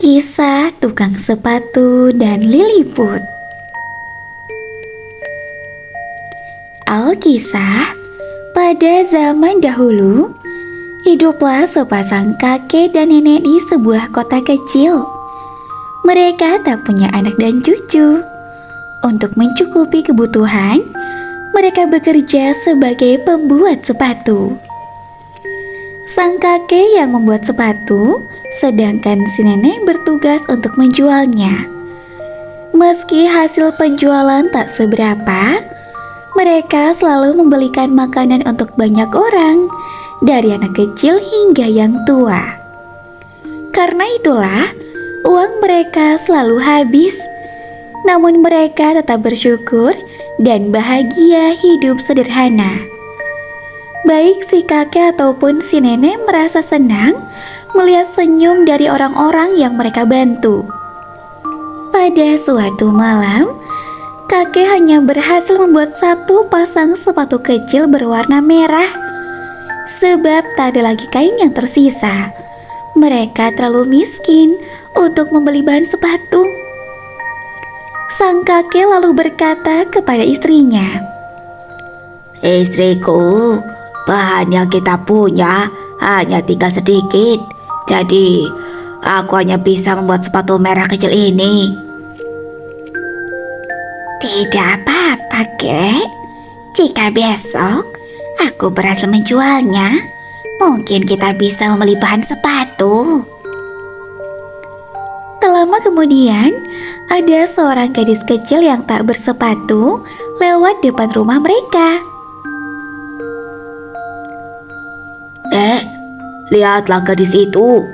Kisah Tukang Sepatu dan Lilliput. Alkisah, pada zaman dahulu, hiduplah sepasang kakek dan nenek di sebuah kota kecil. Mereka tak punya anak dan cucu. Untuk mencukupi kebutuhan, mereka bekerja sebagai pembuat sepatu. Sang kakek yang membuat sepatu, sedangkan si nenek bertugas untuk menjualnya. Meski hasil penjualan tak seberapa, mereka selalu membelikan makanan untuk banyak orang, dari anak kecil hingga yang tua. Karena itulah, uang mereka selalu habis. Namun mereka tetap bersyukur dan bahagia hidup sederhana. Baik si kakek ataupun si nenek merasa senang melihat senyum dari orang-orang yang mereka bantu. Pada suatu malam, kakek hanya berhasil membuat satu pasang sepatu kecil berwarna merah. Sebab tak ada lagi kain yang tersisa. Mereka terlalu miskin untuk membeli bahan sepatu. Sang kakek lalu berkata kepada istrinya, "Istriku, bahan yang kita punya hanya tinggal sedikit. Jadi, aku hanya bisa membuat sepatu merah kecil ini." "Tidak apa-apa, Kek. Jika besok aku berhasil menjualnya, mungkin kita bisa membeli bahan sepatu." Tak lama kemudian, ada seorang gadis kecil yang tak bersepatu lewat depan rumah mereka. "Nek, lihatlah gadis itu.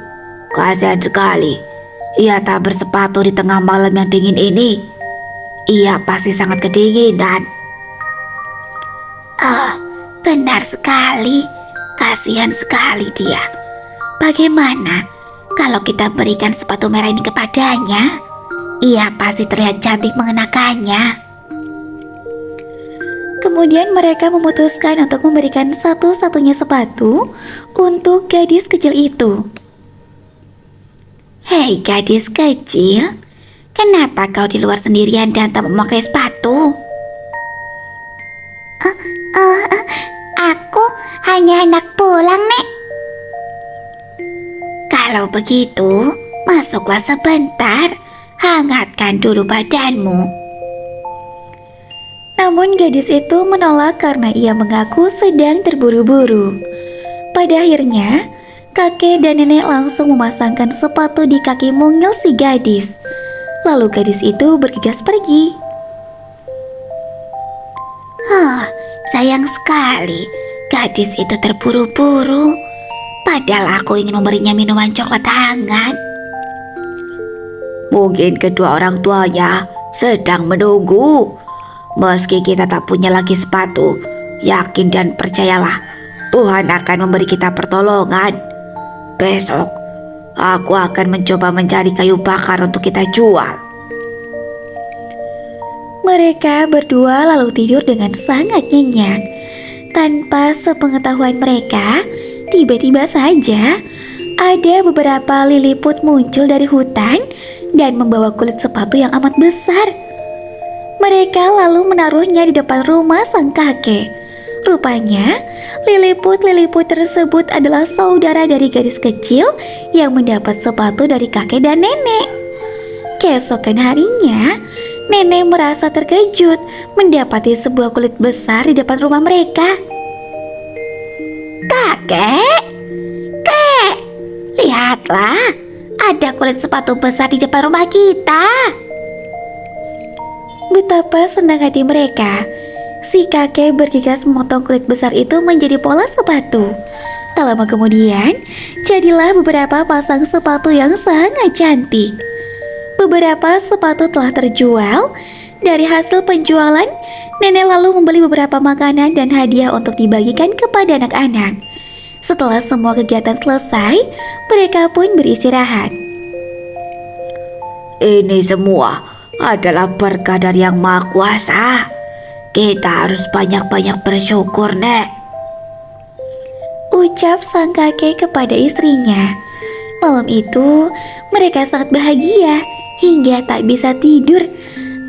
Kasihan sekali. Ia tak bersepatu di tengah malam yang dingin ini. Ia pasti sangat kedinginan." "Oh, benar sekali. Kasihan sekali dia. Bagaimana kalau kita berikan sepatu merah ini kepadanya? Ia pasti terlihat cantik mengenakannya." Kemudian mereka memutuskan untuk memberikan satu-satunya sepatu untuk gadis kecil itu. "Hei gadis kecil, kenapa kau di luar sendirian dan tak memakai sepatu?" Aku hanya hendak pulang, Nek." "Kalau begitu, masuklah sebentar. Hangatkan dulu badanmu." Namun gadis itu menolak karena ia mengaku sedang terburu-buru. Pada akhirnya, kakek dan nenek langsung memasangkan sepatu di kaki mungil si gadis. Lalu gadis itu bergegas pergi. Sayang sekali, gadis itu terburu-buru. Padahal aku ingin memberinya minuman coklat hangat. Mungkin kedua orang tuanya sedang menunggu. Meski kita tak punya lagi sepatu, yakin dan percayalah, Tuhan akan memberi kita pertolongan. Besok, aku akan mencoba mencari kayu bakar untuk kita jual. Mereka berdua lalu tidur dengan sangat nyenyak. Tanpa sepengetahuan mereka, tiba-tiba saja ada beberapa liliput muncul dari hutan dan membawa kulit sepatu yang amat besar. Mereka lalu menaruhnya di depan rumah sang kakek. Rupanya, liliput-liliput tersebut adalah saudara dari gadis kecil yang mendapat sepatu dari kakek dan nenek. Keesokan harinya, nenek merasa terkejut mendapati sebuah kulit besar di depan rumah mereka. "Kakek, Kek, lihatlah, ada kulit sepatu besar di depan rumah kita." Betapa senang hati mereka. Si kakek bergegas memotong kulit besar itu menjadi pola sepatu. Tak lama kemudian, jadilah beberapa pasang sepatu yang sangat cantik. Beberapa sepatu telah terjual. Dari hasil penjualan, nenek lalu membeli beberapa makanan dan hadiah untuk dibagikan kepada anak-anak. Setelah semua kegiatan selesai, mereka pun beristirahat. Ini semua adalah berkah dari Yang Maha Kuasa. Kita harus banyak-banyak bersyukur, Nek. Ucap sang kakek kepada istrinya. Malam itu, mereka sangat bahagia hingga tak bisa tidur.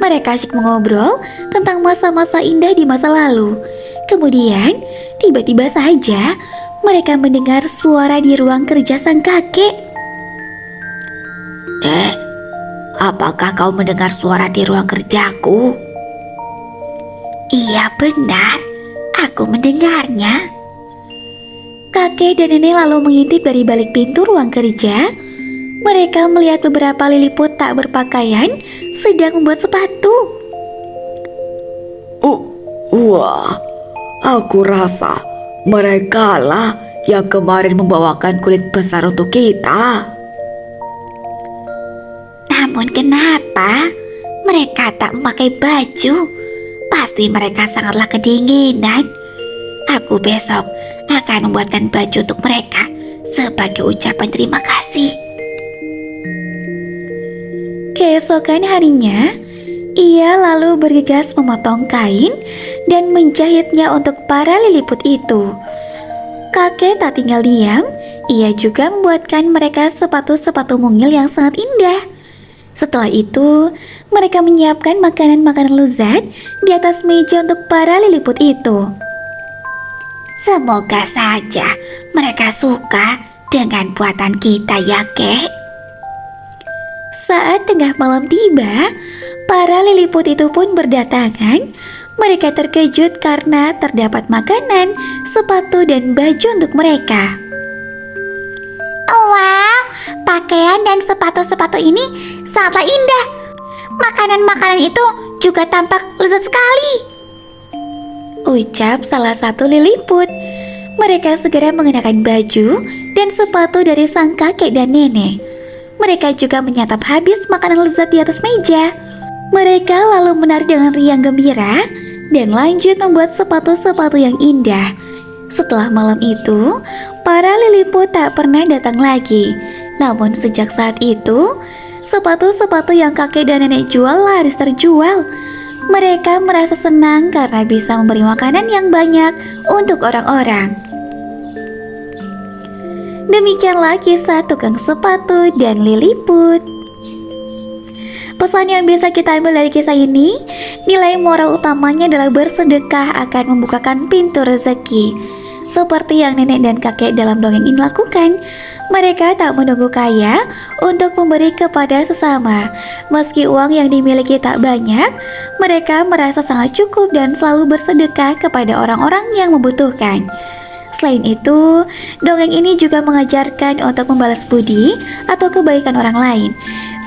Mereka asyik mengobrol tentang masa-masa indah di masa lalu. Kemudian, tiba-tiba saja mereka mendengar suara di ruang kerja sang kakek. Apakah kau mendengar suara di ruang kerjaku? Iya benar, aku mendengarnya. Kakek dan nenek lalu mengintip dari balik pintu ruang kerja. Mereka melihat beberapa liliput tak berpakaian sedang membuat sepatu. Wah, aku rasa mereka lah yang kemarin membawakan kulit besar untuk kita. Namun kenapa mereka tak memakai baju? Pasti mereka sangatlah kedinginan. Aku besok akan membuatkan baju untuk mereka sebagai ucapan terima kasih. Keesokan harinya, ia lalu bergegas memotong kain dan menjahitnya untuk para liliput itu. Kakek tak tinggal diam, ia juga membuatkan mereka sepatu-sepatu mungil yang sangat indah. Setelah itu, mereka menyiapkan makanan-makanan lezat di atas meja untuk para liliput itu. Semoga saja mereka suka dengan buatan kita ya, Kek. Saat tengah malam tiba, para liliput itu pun berdatangan. Mereka terkejut karena terdapat makanan, sepatu, dan baju untuk mereka. Wow, pakaian dan sepatu-sepatu ini sangatlah indah. Makanan-makanan itu juga tampak lezat sekali, ucap salah satu liliput. Mereka segera mengenakan baju dan sepatu dari sang kakek dan nenek. Mereka juga menyantap habis makanan lezat di atas meja. Mereka lalu menari dengan riang gembira dan lanjut membuat sepatu-sepatu yang indah. Setelah malam itu, para liliput tak pernah datang lagi. Namun sejak saat itu, sepatu-sepatu yang kakek dan nenek jual laris terjual. Mereka merasa senang karena bisa memberi makanan yang banyak untuk orang-orang. Demikianlah kisah tukang sepatu dan liliput. Pesan yang bisa kita ambil dari kisah ini, nilai moral utamanya adalah bersedekah akan membukakan pintu rezeki. Seperti yang nenek dan kakek dalam dongeng ini lakukan, mereka tak menunggu kaya untuk memberi kepada sesama. Meski uang yang dimiliki tak banyak, mereka merasa sangat cukup dan selalu bersedekah kepada orang-orang yang membutuhkan. Selain itu, dongeng ini juga mengajarkan untuk membalas budi atau kebaikan orang lain.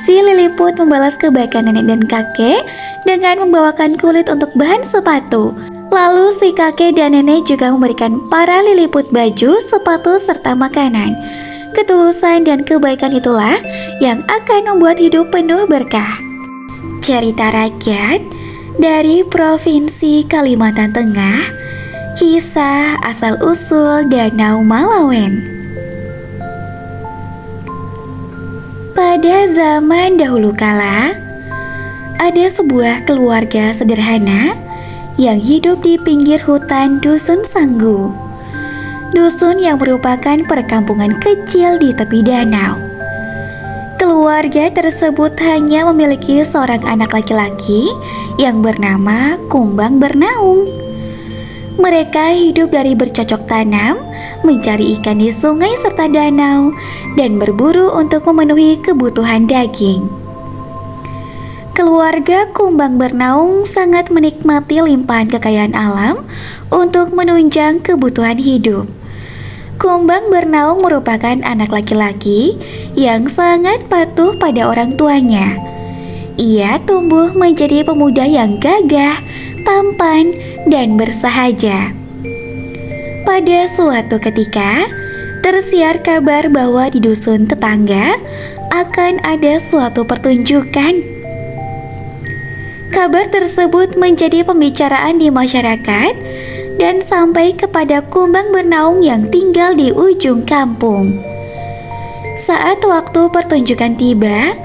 Si liliput membalas kebaikan nenek dan kakek dengan membawakan kulit untuk bahan sepatu. Lalu si kakek dan nenek juga memberikan para liliput baju, sepatu, serta makanan. Ketulusan dan kebaikan itulah yang akan membuat hidup penuh berkah. Cerita rakyat dari Provinsi Kalimantan Tengah. Kisah asal-usul Danau Malawen. Pada zaman dahulu kala, ada sebuah keluarga sederhana yang hidup di pinggir hutan Dusun Sanggu. Dusun yang merupakan perkampungan kecil di tepi danau. Keluarga tersebut hanya memiliki seorang anak laki-laki yang bernama Kumbang Bernaung. Mereka hidup dari bercocok tanam, mencari ikan di sungai serta danau, dan berburu untuk memenuhi kebutuhan daging. Keluarga Kumbang Bernaung sangat menikmati limpahan kekayaan alam untuk menunjang kebutuhan hidup. Kumbang Bernaung merupakan anak laki-laki yang sangat patuh pada orang tuanya. Ia tumbuh menjadi pemuda yang gagah, tampan, dan bersahaja. Pada suatu ketika, tersiar kabar bahwa di dusun tetangga akan ada suatu pertunjukan. Kabar tersebut menjadi pembicaraan di masyarakat dan sampai kepada Kumbang Bernaung yang tinggal di ujung kampung. Saat waktu pertunjukan tiba,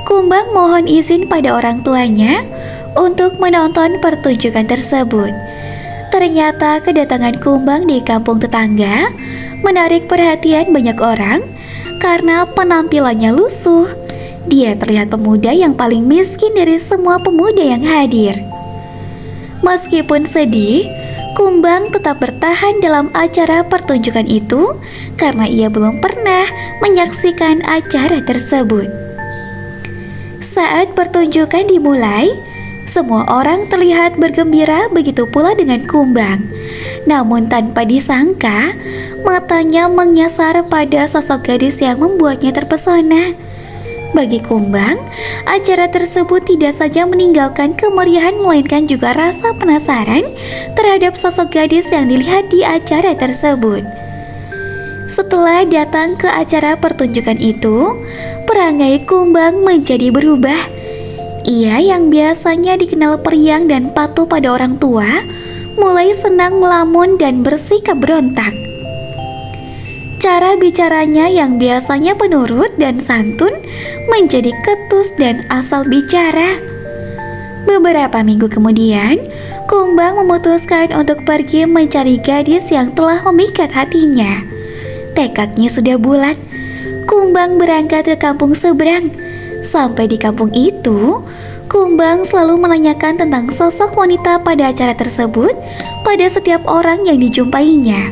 Kumbang mohon izin pada orang tuanya untuk menonton pertunjukan tersebut. Ternyata kedatangan Kumbang di kampung tetangga menarik perhatian banyak orang. karena penampilannya lusuh. Dia terlihat pemuda yang paling miskin dari semua pemuda yang hadir. Meskipun sedih, Kumbang tetap bertahan dalam acara pertunjukan itu karena ia belum pernah menyaksikan acara tersebut. Saat pertunjukan dimulai, semua orang terlihat bergembira, begitu pula dengan Kumbang. Namun tanpa disangka, matanya menyasar pada sosok gadis yang membuatnya terpesona. Bagi Kumbang, acara tersebut tidak saja meninggalkan kemeriahan melainkan juga rasa penasaran terhadap sosok gadis yang dilihat di acara tersebut. Setelah datang ke acara pertunjukan itu, perangai Kumbang menjadi berubah. Ia yang biasanya dikenal periang dan patuh pada orang tua, mulai senang melamun dan bersikap berontak. Cara bicaranya yang biasanya penurut dan santun menjadi ketus dan asal bicara. Beberapa minggu kemudian, Kumbang memutuskan untuk pergi mencari gadis yang telah memikat hatinya. Tekadnya sudah bulat. Kumbang berangkat ke kampung seberang. Sampai di kampung itu, Kumbang selalu menanyakan tentang sosok wanita pada acara tersebut pada setiap orang yang dijumpainya.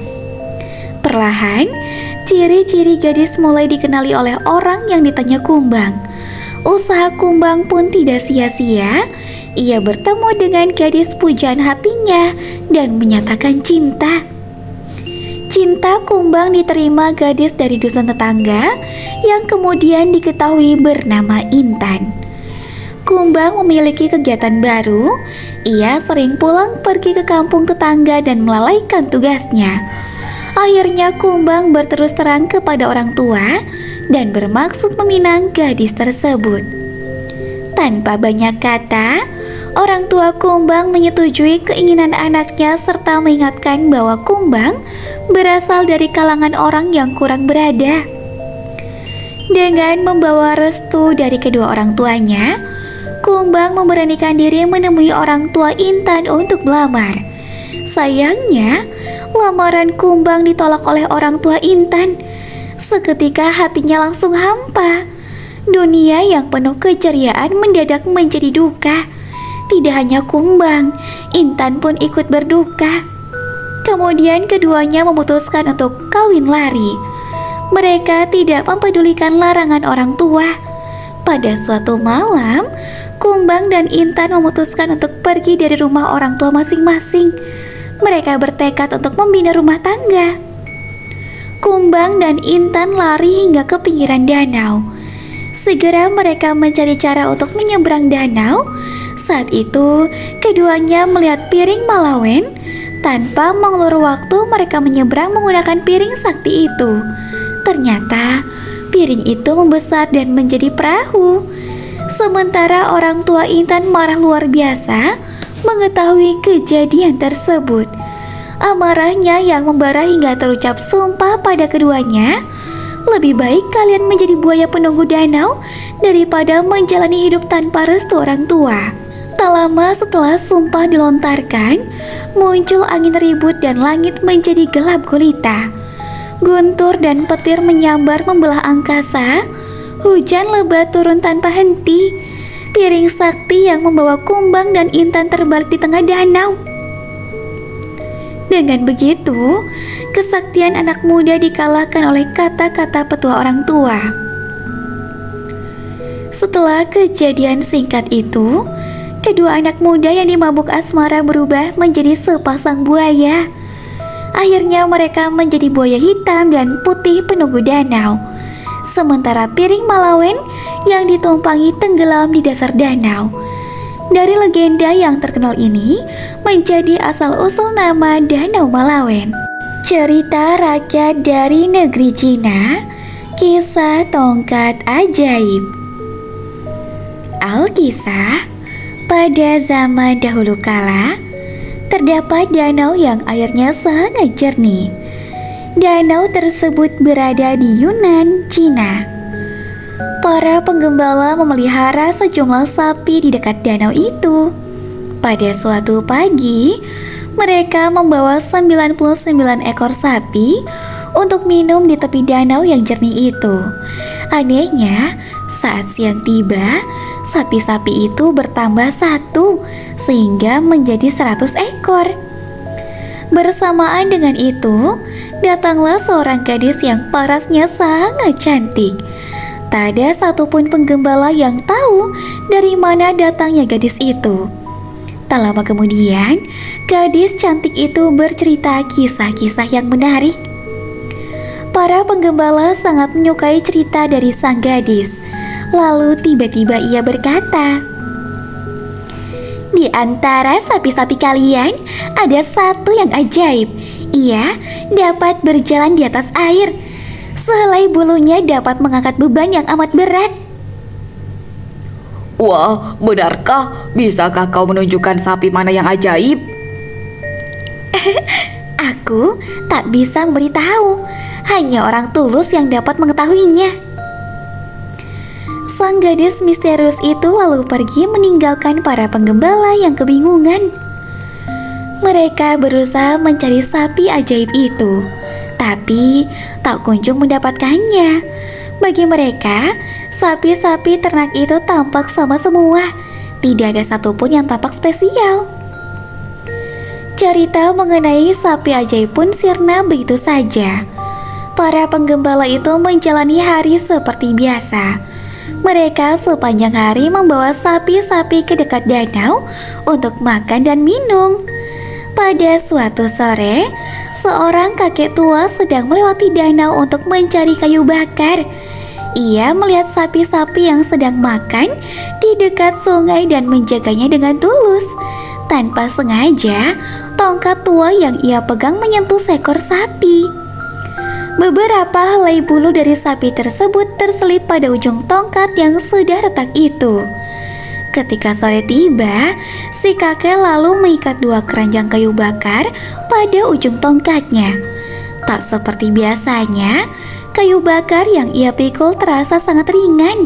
Perlahan, ciri-ciri gadis mulai dikenali oleh orang yang ditanya Kumbang. Usaha Kumbang pun tidak sia-sia. Ia bertemu dengan gadis pujaan hatinya dan menyatakan cinta. Cinta Kumbang diterima gadis dari dusun tetangga yang kemudian diketahui bernama Intan. Kumbang memiliki kegiatan baru. Ia sering pulang pergi ke kampung tetangga dan melalaikan tugasnya. Akhirnya Kumbang berterus terang kepada orang tua dan bermaksud meminang gadis tersebut. Tanpa banyak kata, orang tua Kumbang menyetujui keinginan anaknya serta mengingatkan bahwa Kumbang berasal dari kalangan orang yang kurang berada. Dengan membawa restu dari kedua orang tuanya, Kumbang memberanikan diri menemui orang tua Intan untuk melamar. Sayangnya, lamaran Kumbang ditolak oleh orang tua Intan. Seketika hatinya langsung hampa. Dunia yang penuh keceriaan mendadak menjadi duka. Tidak hanya Kumbang, Intan pun ikut berduka. Kemudian keduanya memutuskan untuk kawin lari. Mereka tidak mempedulikan larangan orang tua. Pada suatu malam, Kumbang dan Intan memutuskan untuk pergi dari rumah orang tua masing-masing. Mereka bertekad untuk membina rumah tangga. Kumbang dan Intan lari hingga ke pinggiran danau. Segera mereka mencari cara untuk menyeberang danau. Saat itu, keduanya melihat piring Malawen. Tanpa mengulur waktu, mereka menyeberang menggunakan piring sakti itu. Ternyata, piring itu membesar dan menjadi perahu. Sementara orang tua Intan marah luar biasa mengetahui kejadian tersebut. Amarahnya yang membara hingga terucap sumpah pada keduanya. Lebih baik kalian menjadi buaya penunggu danau daripada menjalani hidup tanpa restu orang tua. Tak lama setelah sumpah dilontarkan, muncul angin ribut dan langit menjadi gelap gulita. Guntur dan petir menyambar membelah angkasa. Hujan lebat turun tanpa henti. Piring sakti yang membawa Kumbang dan Intan terbalik di tengah danau. Dengan begitu, kesaktian anak muda dikalahkan oleh kata-kata petua orang tua. Setelah kejadian singkat itu, kedua anak muda yang dimabuk asmara berubah menjadi sepasang buaya. Akhirnya mereka menjadi buaya hitam dan putih penunggu danau. Sementara piring Malawen yang ditumpangi tenggelam di dasar danau. Dari legenda yang terkenal ini menjadi asal-usul nama Danau Malawen. Cerita rakyat dari negeri Cina, kisah tongkat ajaib. Alkisah, pada zaman dahulu kala, terdapat danau yang airnya sangat jernih. Danau tersebut berada di Yunnan, Cina. Para penggembala memelihara sejumlah sapi di dekat danau itu. Pada suatu pagi, mereka membawa 99 ekor sapi untuk minum di tepi danau yang jernih itu. Anehnya, saat siang tiba, sapi-sapi itu bertambah satu sehingga menjadi 100 ekor. Bersamaan dengan itu, datanglah seorang gadis yang parasnya sangat cantik. Tak ada satupun penggembala yang tahu dari mana datangnya gadis itu. Tak lama kemudian, gadis cantik itu bercerita kisah-kisah yang menarik. Para penggembala sangat menyukai cerita dari sang gadis. Lalu tiba-tiba ia berkata, "Di antara sapi-sapi kalian ada satu yang ajaib. Ia dapat berjalan di atas air. Sehelai bulunya dapat mengangkat beban yang amat berat." Wah, benarkah? Bisakah kau menunjukkan sapi mana yang ajaib? Aku tak bisa memberitahu. Hanya orang tulus yang dapat mengetahuinya. Sang gadis misterius itu lalu pergi meninggalkan para penggembala yang kebingungan. Mereka berusaha mencari sapi ajaib itu, tapi tak kunjung mendapatkannya. Bagi mereka, sapi-sapi ternak itu tampak sama semua. Tidak ada satupun yang tampak spesial. Cerita mengenai sapi ajaib pun sirna begitu saja. Para penggembala itu menjalani hari seperti biasa. Mereka sepanjang hari membawa sapi-sapi ke dekat danau untuk makan dan minum. Pada suatu sore, seorang kakek tua sedang melewati danau untuk mencari kayu bakar. Ia melihat sapi-sapi yang sedang makan di dekat sungai dan menjaganya dengan tulus. Tanpa sengaja, tongkat tua yang ia pegang menyentuh seekor sapi. Beberapa helai bulu dari sapi tersebut terselip pada ujung tongkat yang sudah retak itu. Ketika sore tiba, si kakek lalu mengikat 2 keranjang kayu bakar pada ujung tongkatnya. Tak seperti biasanya, kayu bakar yang ia pikul terasa sangat ringan.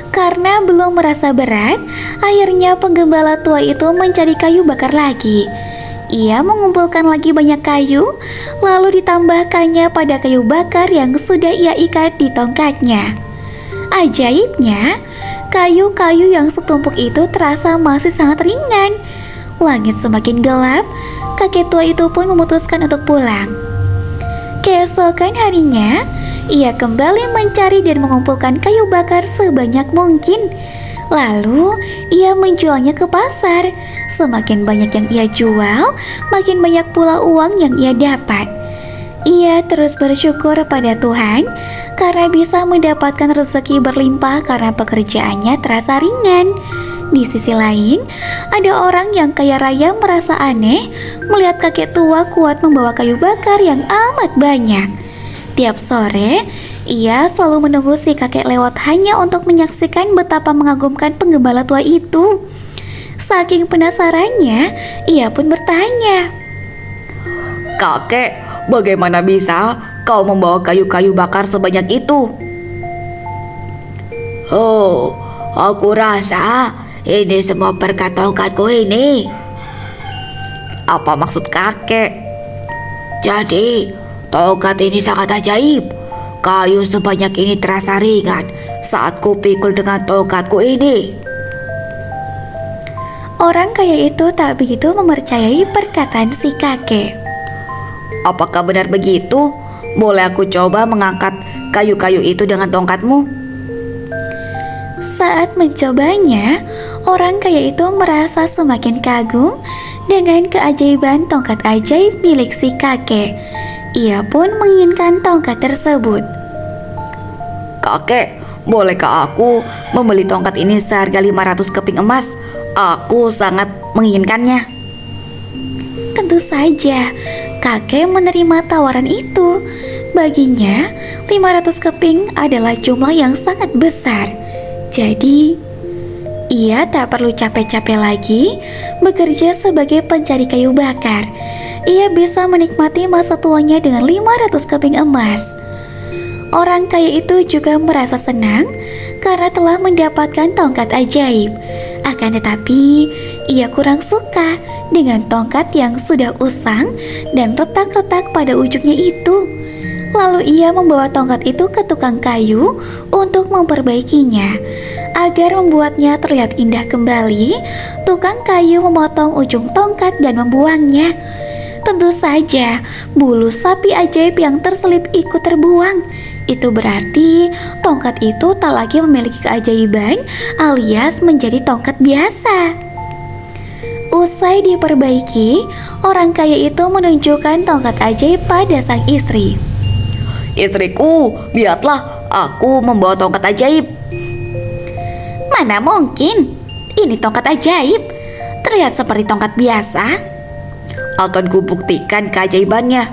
Karena belum merasa berat, akhirnya penggembala tua itu mencari kayu bakar lagi. Ia mengumpulkan lagi banyak kayu, lalu ditambahkannya pada kayu bakar yang sudah ia ikat di tongkatnya. Ajaibnya, kayu-kayu yang setumpuk itu terasa masih sangat ringan. Langit semakin gelap, kakek tua itu pun memutuskan untuk pulang. Keesokan harinya, ia kembali mencari dan mengumpulkan kayu bakar sebanyak mungkin. Lalu, ia menjualnya ke pasar. Semakin banyak yang ia jual, makin banyak pula uang yang ia dapat. Ia terus bersyukur pada Tuhan karena bisa mendapatkan rezeki berlimpah karena pekerjaannya terasa ringan. Di sisi lain, ada orang yang kaya raya merasa aneh melihat kakek tua kuat membawa kayu bakar yang amat banyak. Tiap sore, ia selalu menunggu si kakek lewat hanya untuk menyaksikan betapa mengagumkan penggembala tua itu. Saking penasarannya, ia pun bertanya, "Kakek, bagaimana bisa kau membawa kayu-kayu bakar sebanyak itu?" "Oh, aku rasa ini semua berkat tongkatku ini." "Apa maksud kakek?" "Jadi, tongkat ini sangat ajaib. Kayu sebanyak ini terasa ringan saat kupikul dengan tongkatku ini." Orang kaya itu tak begitu mempercayai perkataan si kakek. "Apakah benar begitu? Boleh aku coba mengangkat kayu-kayu itu dengan tongkatmu?" Saat mencobanya, orang kaya itu merasa semakin kagum dengan keajaiban tongkat ajaib milik si kakek. Ia pun menginginkan tongkat tersebut. "Kakek, bolehkah aku membeli tongkat ini seharga 500 keping emas? Aku sangat menginginkannya." Tentu saja, kakek menerima tawaran itu. Baginya, 500 keping adalah jumlah yang sangat besar. Jadi, ia tak perlu capek-capek lagi bekerja sebagai pencari kayu bakar. Ia bisa menikmati masa tuanya dengan 500 keping emas. Orang kaya itu juga merasa senang karena telah mendapatkan tongkat ajaib. Akan tetapi, ia kurang suka dengan tongkat yang sudah usang dan retak-retak pada ujungnya itu. Lalu ia membawa tongkat itu ke tukang kayu untuk memperbaikinya. Agar membuatnya terlihat indah kembali, tukang kayu memotong ujung tongkat dan membuangnya. Tentu saja, bulu sapi ajaib yang terselip ikut terbuang. Itu berarti tongkat itu tak lagi memiliki keajaiban alias menjadi tongkat biasa. Usai diperbaiki, orang kaya itu menunjukkan tongkat ajaib pada sang istri. Istriku, lihatlah, aku membawa tongkat ajaib. Mana mungkin, ini tongkat ajaib. Terlihat seperti tongkat biasa. Akan kubuktikan keajaibannya.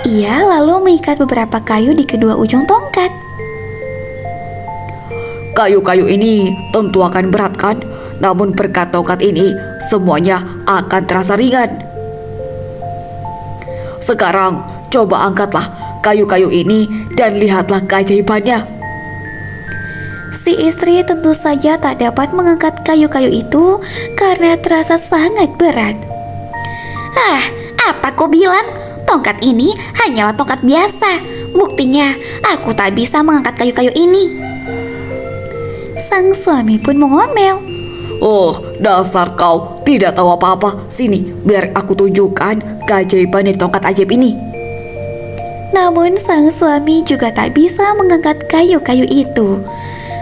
Ia lalu mengikat beberapa kayu di kedua ujung tongkat. Kayu-kayu ini tentu akan berat kan? Namun berkat tongkat ini, semuanya akan terasa ringan. Sekarang, coba angkatlah kayu-kayu ini dan lihatlah keajaibannya. Si istri tentu saja tak dapat mengangkat kayu-kayu itu karena terasa sangat berat. Apa ku bilang? Tongkat ini hanyalah tongkat biasa. Buktinya, aku tak bisa mengangkat kayu-kayu ini. Sang suami pun mengomel. Oh, dasar kau tidak tahu apa-apa. Sini, biar aku tunjukkan keajaiban dari tongkat ajaib ini. Namun sang suami juga tak bisa mengangkat kayu-kayu itu.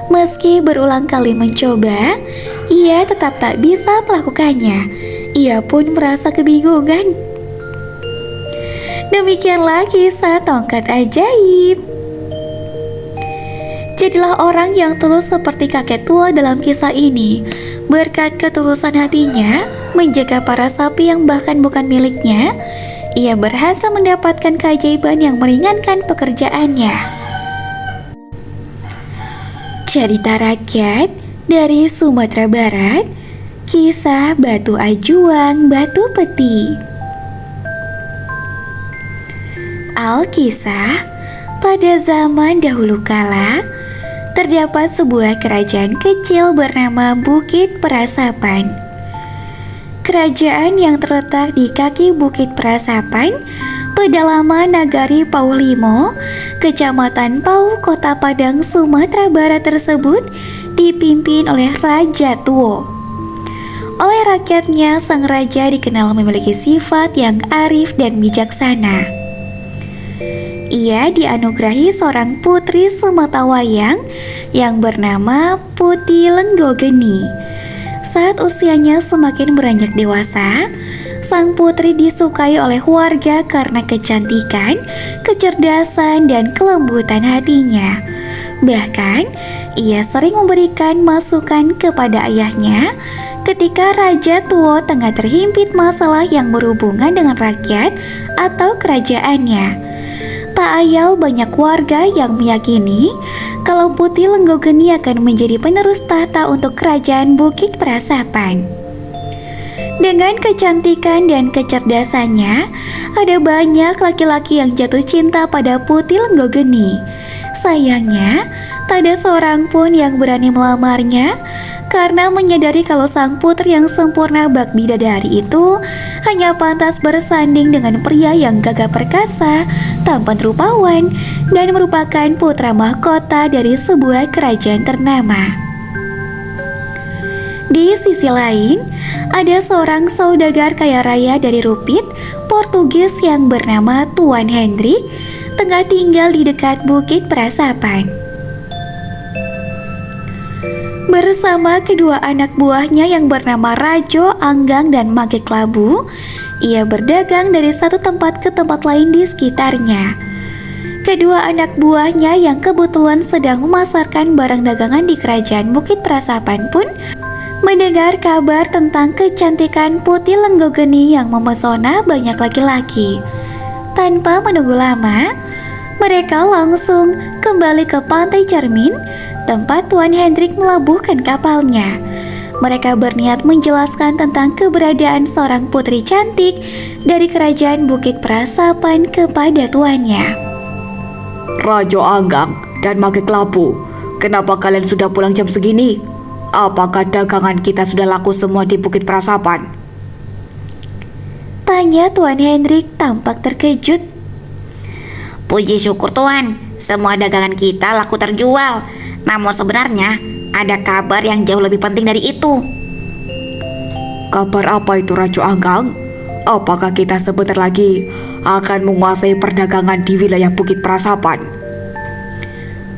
Meski berulang kali mencoba, ia tetap tak bisa melakukannya. Ia pun merasa kebingungan. Demikianlah kisah tongkat ajaib. Jadilah orang yang tulus seperti kakek tua dalam kisah ini. Berkat ketulusan hatinya menjaga para sapi yang bahkan bukan miliknya, ia berhasil mendapatkan keajaiban yang meringankan pekerjaannya. Cerita rakyat dari Sumatera Barat, kisah Batu Ajuang Batu Peti. Alkisah, pada zaman dahulu kala, terdapat sebuah kerajaan kecil bernama Bukit Perasapan. Kerajaan yang terletak di kaki Bukit Perasapan, pedalaman Nagari Paulimo, Kecamatan Pau, Kota Padang, Sumatera Barat tersebut dipimpin oleh Raja Tuo. Oleh rakyatnya, sang raja dikenal memiliki sifat yang arif dan bijaksana. Ia dianugerahi seorang putri sematawayang yang bernama Putih Lenggogeni. Saat usianya semakin beranjak dewasa, sang putri disukai oleh warga karena kecantikan, kecerdasan, dan kelembutan hatinya. Bahkan, ia sering memberikan masukan kepada ayahnya ketika Raja Tuo tengah terhimpit masalah yang berhubungan dengan rakyat atau kerajaannya. Tak ayal banyak warga yang meyakini kalau Putih Lenggogeni akan menjadi penerus tahta untuk kerajaan Bukit Perasapan. Dengan kecantikan dan kecerdasannya, ada banyak laki-laki yang jatuh cinta pada Putih Lenggogeni. Sayangnya, tak ada seorang pun yang berani melamarnya karena menyadari kalau sang putri yang sempurna bak bidadari itu hanya pantas bersanding dengan pria yang gagah perkasa, tampan rupawan, dan merupakan putra mahkota dari sebuah kerajaan ternama. Di sisi lain, ada seorang saudagar kaya raya dari Rupit, Portugis yang bernama Tuan Hendrik, tengah tinggal di dekat Bukit Perasapan. Bersama kedua anak buahnya yang bernama Rajo, Anggang, dan Mage Klabu, ia berdagang dari satu tempat ke tempat lain di sekitarnya. Kedua anak buahnya yang kebetulan sedang memasarkan barang dagangan di kerajaan Bukit Perasapan pun mendengar kabar tentang kecantikan Putih Lenggogeni yang memesona banyak laki-laki. Tanpa menunggu lama, mereka langsung kembali ke Pantai Cermin, tempat Tuan Hendrik melabuhkan kapalnya. Mereka berniat menjelaskan tentang keberadaan seorang putri cantik dari kerajaan Bukit Perasapan kepada tuannya. Rajo Anggang dan Mage Klabu, kenapa kalian sudah pulang jam segini? apakah dagangan kita sudah laku semua di Bukit Prasapan? Tanya Tuan Hendrik tampak terkejut. Puji syukur Tuan, semua dagangan kita laku terjual. Namun sebenarnya ada kabar yang jauh lebih penting dari itu. Kabar apa itu Raju Anggang? Apakah kita sebentar lagi akan menguasai perdagangan di wilayah Bukit Prasapan?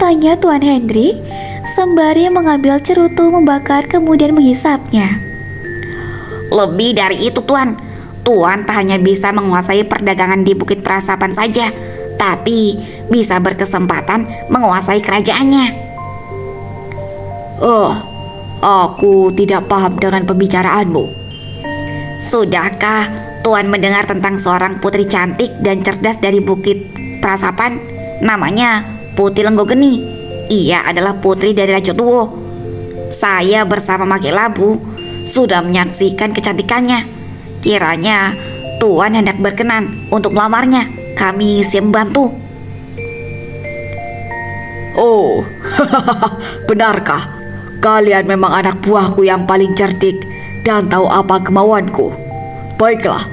Tanya Tuan Hendrik sembari mengambil cerutu membakar kemudian menghisapnya. Lebih dari itu Tuan. Tuan tak hanya bisa menguasai perdagangan di Bukit Prasapan saja, tapi bisa berkesempatan menguasai kerajaannya. Aku tidak paham dengan pembicaraanmu. Sudahkah Tuan mendengar tentang seorang putri cantik dan cerdas dari Bukit Prasapan? Namanya Putri Lenggogeni. Ia adalah putri dari Raja Tuwo. Saya bersama Maki Labu sudah menyaksikan kecantikannya. Kiranya Tuan hendak berkenan untuk melamarnya. Kami siap membantu. Oh, benarkah? Kalian memang anak buahku yang paling cerdik dan tahu apa kemauanku. Baiklah,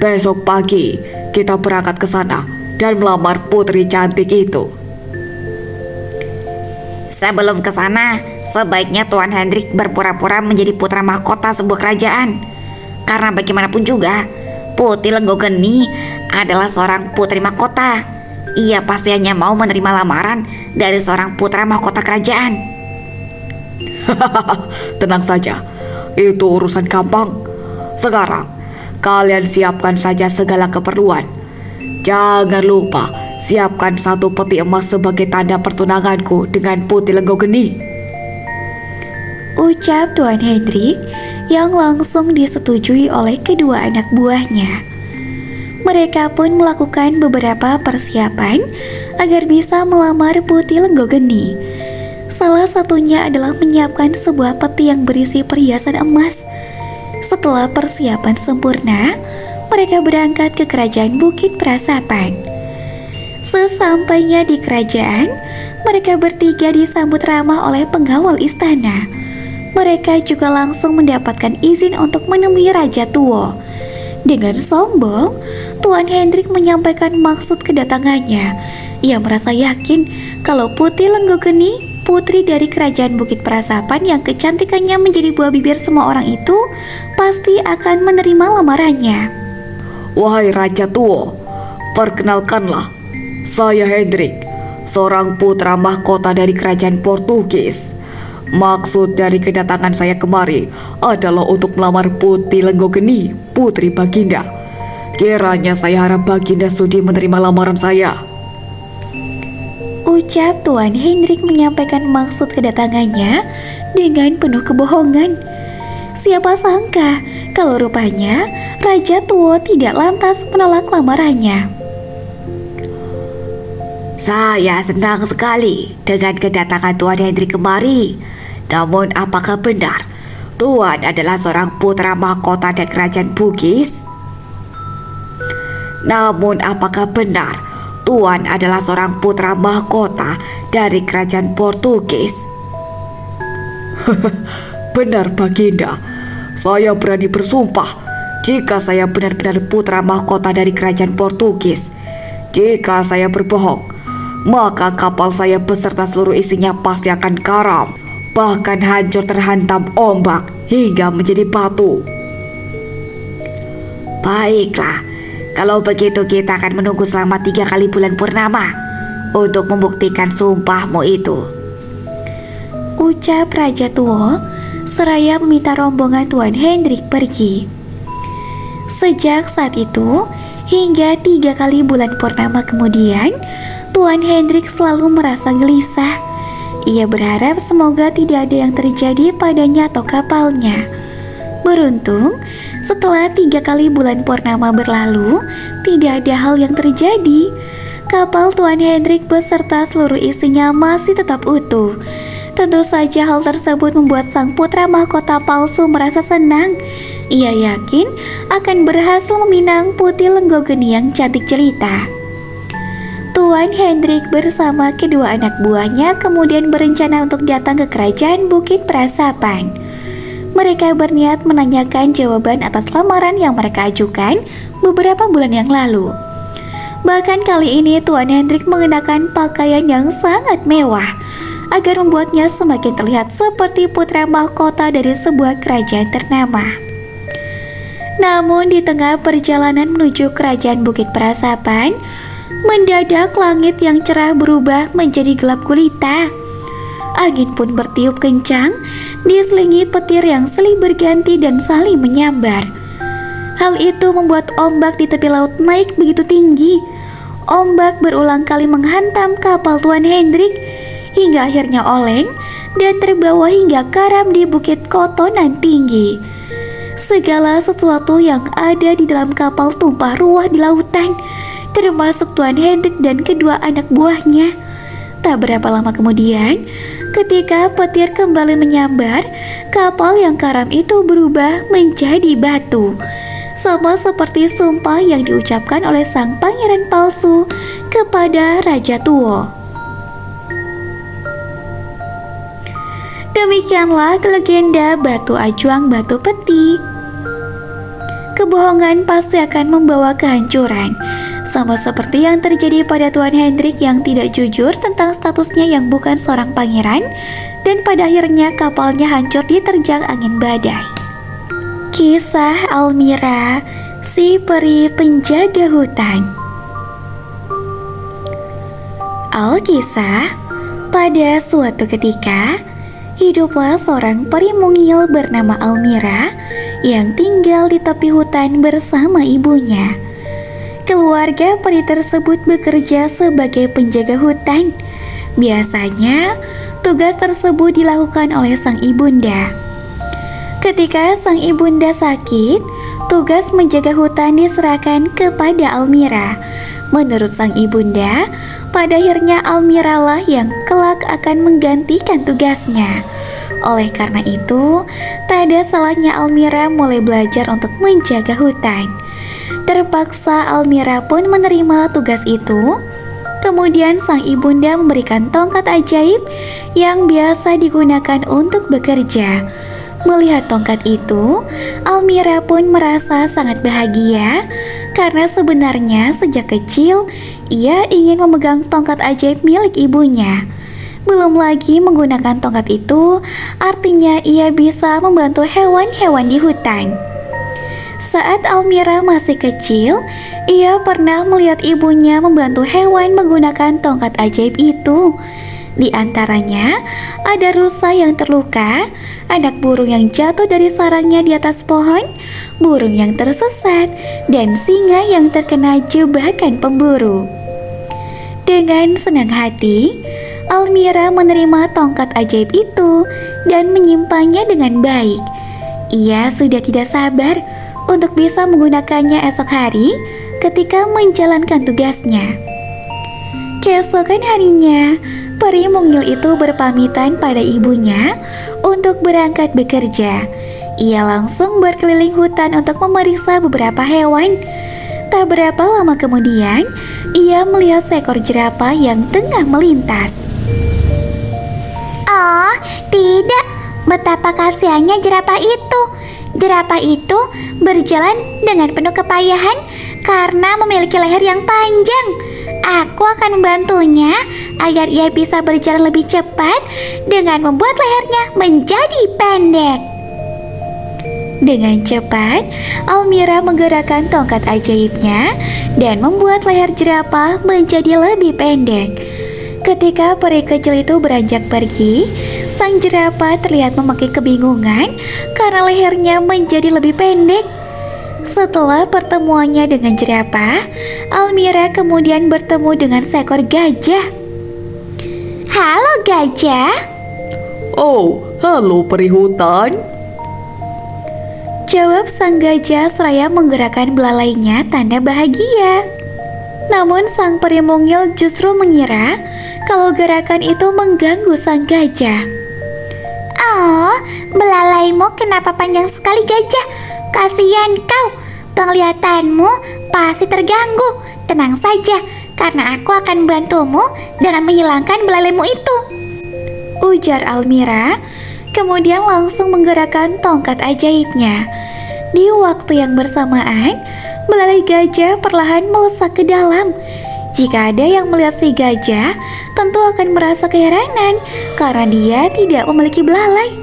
besok pagi kita berangkat ke sana dan melamar putri cantik itu. Sebelum ke sana, sebaiknya Tuan Hendrik berpura-pura menjadi putra mahkota sebuah kerajaan. Karena bagaimanapun juga, Putri Lenggogeni adalah seorang putri mahkota. Ia pasti hanya mau menerima lamaran dari seorang putra mahkota kerajaan. Tenang saja, itu urusan gampang. Sekarang, kalian siapkan saja segala keperluan. Jangan lupa, siapkan 1 peti emas sebagai tanda pertunanganku dengan Putri Lenggogeni. Ucap Tuan Hendrik yang langsung disetujui oleh kedua anak buahnya. Mereka pun melakukan beberapa persiapan agar bisa melamar Putri Lenggogeni. Salah satunya adalah menyiapkan sebuah peti yang berisi perhiasan emas. Setelah persiapan sempurna, mereka berangkat ke kerajaan Bukit Prasapan. Sesampainya di kerajaan, mereka bertiga disambut ramah oleh pengawal istana. Mereka juga langsung mendapatkan izin untuk menemui Raja Tuwo. Dengan sombong, Tuan Hendrik menyampaikan maksud kedatangannya. Ia merasa yakin kalau Putri Lenggogeni, putri dari kerajaan Bukit Prasapan yang kecantikannya menjadi buah bibir semua orang itu, pasti akan menerima lamarannya. Wahai Raja Tuwo, perkenalkanlah, saya Hendrik, seorang putra mahkota dari kerajaan Portugis. Maksud dari kedatangan saya kemari adalah untuk melamar Putri Lenggogeni, putri Baginda. Kiranya saya harap Baginda sudi menerima lamaran saya. Ucap Tuan Hendrik menyampaikan maksud kedatangannya dengan penuh kebohongan. Siapa sangka kalau rupanya Raja Tuwo tidak lantas menolak lamarannya. Saya senang sekali dengan kedatangan Tuan Hendrik kemari. Namun apakah benar Tuan adalah seorang putra mahkota dari kerajaan Bugis? Namun apakah benar Tuan adalah seorang putra mahkota dari kerajaan Portugis? Benar Baginda, saya berani bersumpah jika saya benar-benar putra mahkota dari kerajaan Portugis. Jika saya berbohong, maka kapal saya beserta seluruh isinya pasti akan karam, bahkan hancur terhantam ombak hingga menjadi batu. Baiklah, kalau begitu kita akan menunggu selama 3 kali bulan purnama untuk membuktikan sumpahmu itu. Ucap Raja Tuwo seraya meminta rombongan Tuan Hendrik pergi. Sejak saat itu hingga 3 kali bulan purnama kemudian, Tuan Hendrik selalu merasa gelisah. Ia berharap semoga tidak ada yang terjadi padanya atau kapalnya. Beruntung, setelah 3 kali bulan purnama berlalu, tidak ada hal yang terjadi. Kapal Tuan Hendrik beserta seluruh isinya masih tetap utuh. Tentu saja hal tersebut membuat sang putra mahkota palsu merasa senang. Ia yakin akan berhasil meminang Putri Lenggogeni yang cantik jelita. Tuan Hendrik bersama kedua anak buahnya kemudian berencana untuk datang ke kerajaan Bukit Perasapan. Mereka berniat menanyakan jawaban atas lamaran yang mereka ajukan beberapa bulan yang lalu. Bahkan kali ini Tuan Hendrik mengenakan pakaian yang sangat mewah agar membuatnya semakin terlihat seperti putra mahkota dari sebuah kerajaan ternama. Namun di tengah perjalanan menuju kerajaan Bukit Perasapan, mendadak langit yang cerah berubah menjadi gelap gulita. Angin pun bertiup kencang, diselingi petir yang silih berganti dan saling menyambar. Hal itu membuat ombak di tepi laut naik begitu tinggi. Ombak berulang kali menghantam kapal Tuan Hendrik hingga akhirnya oleng dan terbawa hingga karam di bukit kotonan tinggi. Segala sesuatu yang ada di dalam kapal tumpah ruah di lautan, termasuk Tuan Hendrik dan kedua anak buahnya. Tak berapa lama kemudian, ketika petir kembali menyambar, kapal yang karam itu berubah menjadi batu. Sama seperti sumpah yang diucapkan oleh sang pangeran palsu kepada Raja Tuo. Demikianlah legenda Batu Ajuang Batu Peti. Kebohongan pasti akan membawa kehancuran, sama seperti yang terjadi pada Tuan Hendrik yang tidak jujur tentang statusnya yang bukan seorang pangeran, dan pada akhirnya kapalnya hancur diterjang angin badai. Kisah Almira, si peri penjaga hutan. Alkisah, pada suatu ketika, hiduplah seorang peri mungil bernama Almira yang tinggal di tepi hutan bersama ibunya. Keluarga peri tersebut bekerja sebagai penjaga hutan. Biasanya, tugas tersebut dilakukan oleh sang ibunda. Ketika sang ibunda sakit, tugas menjaga hutan diserahkan kepada Almira. Menurut sang ibunda, pada akhirnya Almira lah yang kelak akan menggantikan tugasnya. Oleh karena itu, tak ada salahnya Almira mulai belajar untuk menjaga hutan. Terpaksa Almira pun menerima tugas itu. Kemudian sang ibunda memberikan tongkat ajaib yang biasa digunakan untuk bekerja. Melihat tongkat itu, Almira pun merasa sangat bahagia karena sebenarnya sejak kecil ia ingin memegang tongkat ajaib milik ibunya. Belum lagi menggunakan tongkat itu, artinya ia bisa membantu hewan-hewan di hutan. Saat Almira masih kecil, ia pernah melihat ibunya membantu hewan menggunakan tongkat ajaib itu. Di antaranya, ada rusa yang terluka, anak burung yang jatuh dari sarangnya di atas pohon, burung yang tersesat, dan singa yang terkena jebakan pemburu. Dengan senang hati, Almira menerima tongkat ajaib itu dan menyimpannya dengan baik. Ia sudah tidak sabar untuk bisa menggunakannya esok hari ketika menjalankan tugasnya. Keesokan harinya, peri mungil itu berpamitan pada ibunya untuk berangkat bekerja. Ia langsung berkeliling hutan untuk memeriksa beberapa hewan. Tak berapa lama kemudian, ia melihat seekor jerapah yang tengah melintas. Oh, tidak. Betapa kasihannya jerapah itu. Jerapah itu berjalan dengan penuh kepayahan karena memiliki leher yang panjang. Aku akan membantunya agar ia bisa berjalan lebih cepat dengan membuat lehernya menjadi pendek. Dengan cepat, Almira menggerakkan tongkat ajaibnya dan membuat leher jerapah menjadi lebih pendek. Ketika peri kecil itu beranjak pergi, sang jerapah terlihat memakai kebingungan karena lehernya menjadi lebih pendek. Setelah pertemuannya dengan jerapah, Almira kemudian bertemu dengan seekor gajah. Halo gajah. Oh, halo peri hutan. Jawab sang gajah seraya menggerakkan belalainya tanda bahagia. Namun sang peri mungil justru mengira kalau gerakan itu mengganggu sang gajah. Oh, belalaimu kenapa panjang sekali gajah? Kasihan kau, penglihatanmu pasti terganggu. Tenang saja, karena aku akan membantumu dengan menghilangkan belalaimu itu. Ujar Almira, kemudian langsung menggerakkan tongkat ajaibnya. Di waktu yang bersamaan, belalai gajah perlahan melesat ke dalam. Jika ada yang melihat si gajah, tentu akan merasa keheranan karena dia tidak memiliki belalai.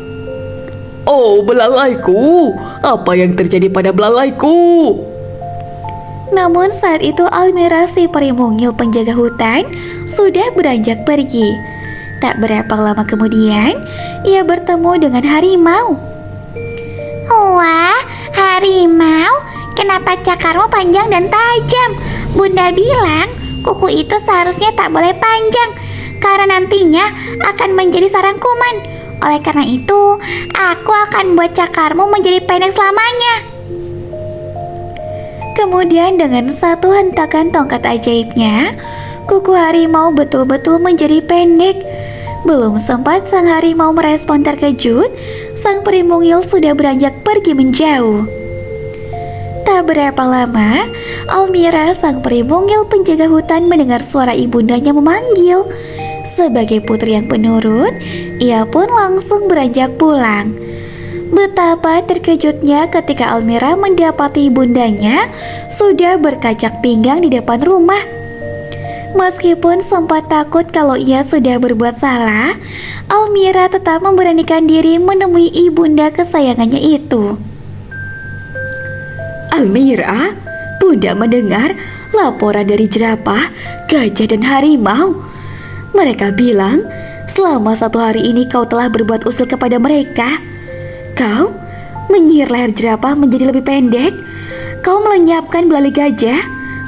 Oh, belalaiku. Apa yang terjadi pada belalaiku? Namun saat itu Almira si peri mungil penjaga hutan sudah beranjak pergi. Tak berapa lama kemudian, ia bertemu dengan harimau. Wah, harimau, kenapa cakarmu panjang dan tajam? Bunda bilang kuku itu seharusnya tak boleh panjang karena nantinya akan menjadi sarang kuman. Oleh karena itu, aku akan buat cakarmu menjadi pendek selamanya. Kemudian dengan satu hentakan tongkat ajaibnya, kuku harimau betul-betul menjadi pendek. Belum sempat sang harimau merespon terkejut, sang peri mungil sudah beranjak pergi menjauh. Tak berapa lama, Almira sang peri mungil penjaga hutan mendengar suara ibundanya memanggil. Sebagai putri yang penurut, ia pun langsung beranjak pulang. Betapa terkejutnya ketika Almira mendapati ibundanya sudah berkacak pinggang di depan rumah. Meskipun sempat takut kalau ia sudah berbuat salah, Almira tetap memberanikan diri menemui ibunda kesayangannya itu. Almira, Bunda mendengar laporan dari jerapah, gajah dan harimau. Mereka bilang, selama 1 hari ini kau telah berbuat usil kepada mereka. Kau menyihir leher jerapah menjadi lebih pendek. Kau melenyapkan belalai gajah.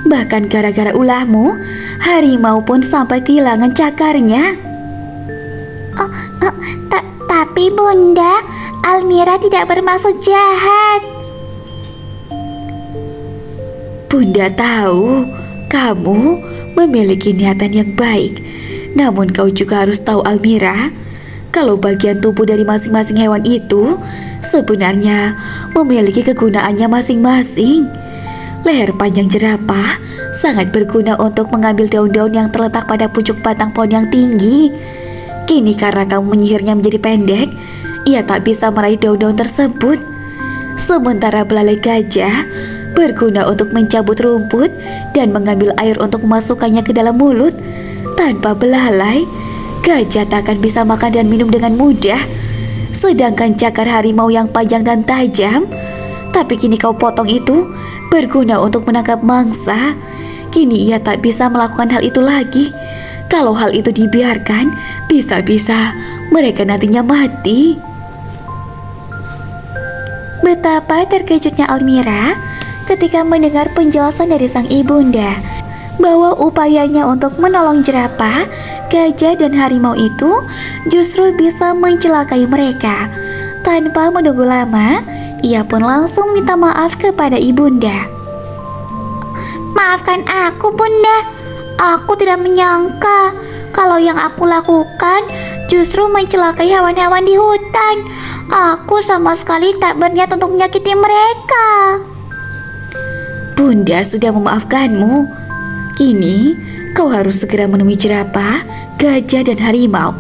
Bahkan gara-gara ulahmu, harimau pun sampai kehilangan cakarnya. Tapi Bunda, Almira tidak bermaksud jahat. Bunda tahu kamu memiliki niatan yang baik. Namun kau juga harus tahu Almira, kalau bagian tubuh dari masing-masing hewan itu sebenarnya memiliki kegunaannya masing-masing. Leher panjang jerapah sangat berguna untuk mengambil daun-daun yang terletak pada pucuk batang pohon yang tinggi. Kini karena kamu menyihirnya menjadi pendek, ia tak bisa meraih daun-daun tersebut. Sementara belalai gajah berguna untuk mencabut rumput dan mengambil air untuk memasukkannya ke dalam mulut. Tanpa belalai, gajah tak akan bisa makan dan minum dengan mudah. Sedangkan cakar harimau yang panjang dan tajam, tapi kini kau potong itu, berguna untuk menangkap mangsa. Kini ia tak bisa melakukan hal itu lagi. Kalau hal itu dibiarkan, bisa-bisa mereka nantinya mati. Betapa terkejutnya Almira ketika mendengar penjelasan dari sang ibunda bahwa upayanya untuk menolong jerapah, gajah dan harimau itu justru bisa mencelakai mereka. Tanpa menunggu lama, ia pun langsung minta maaf kepada ibunda. Maafkan aku, Bunda. Aku tidak menyangka kalau yang aku lakukan justru mencelakai hewan-hewan di hutan. Aku sama sekali tak berniat untuk menyakiti mereka. Bunda sudah memaafkanmu. Kini kau harus segera menemui jerapah, gajah dan harimau.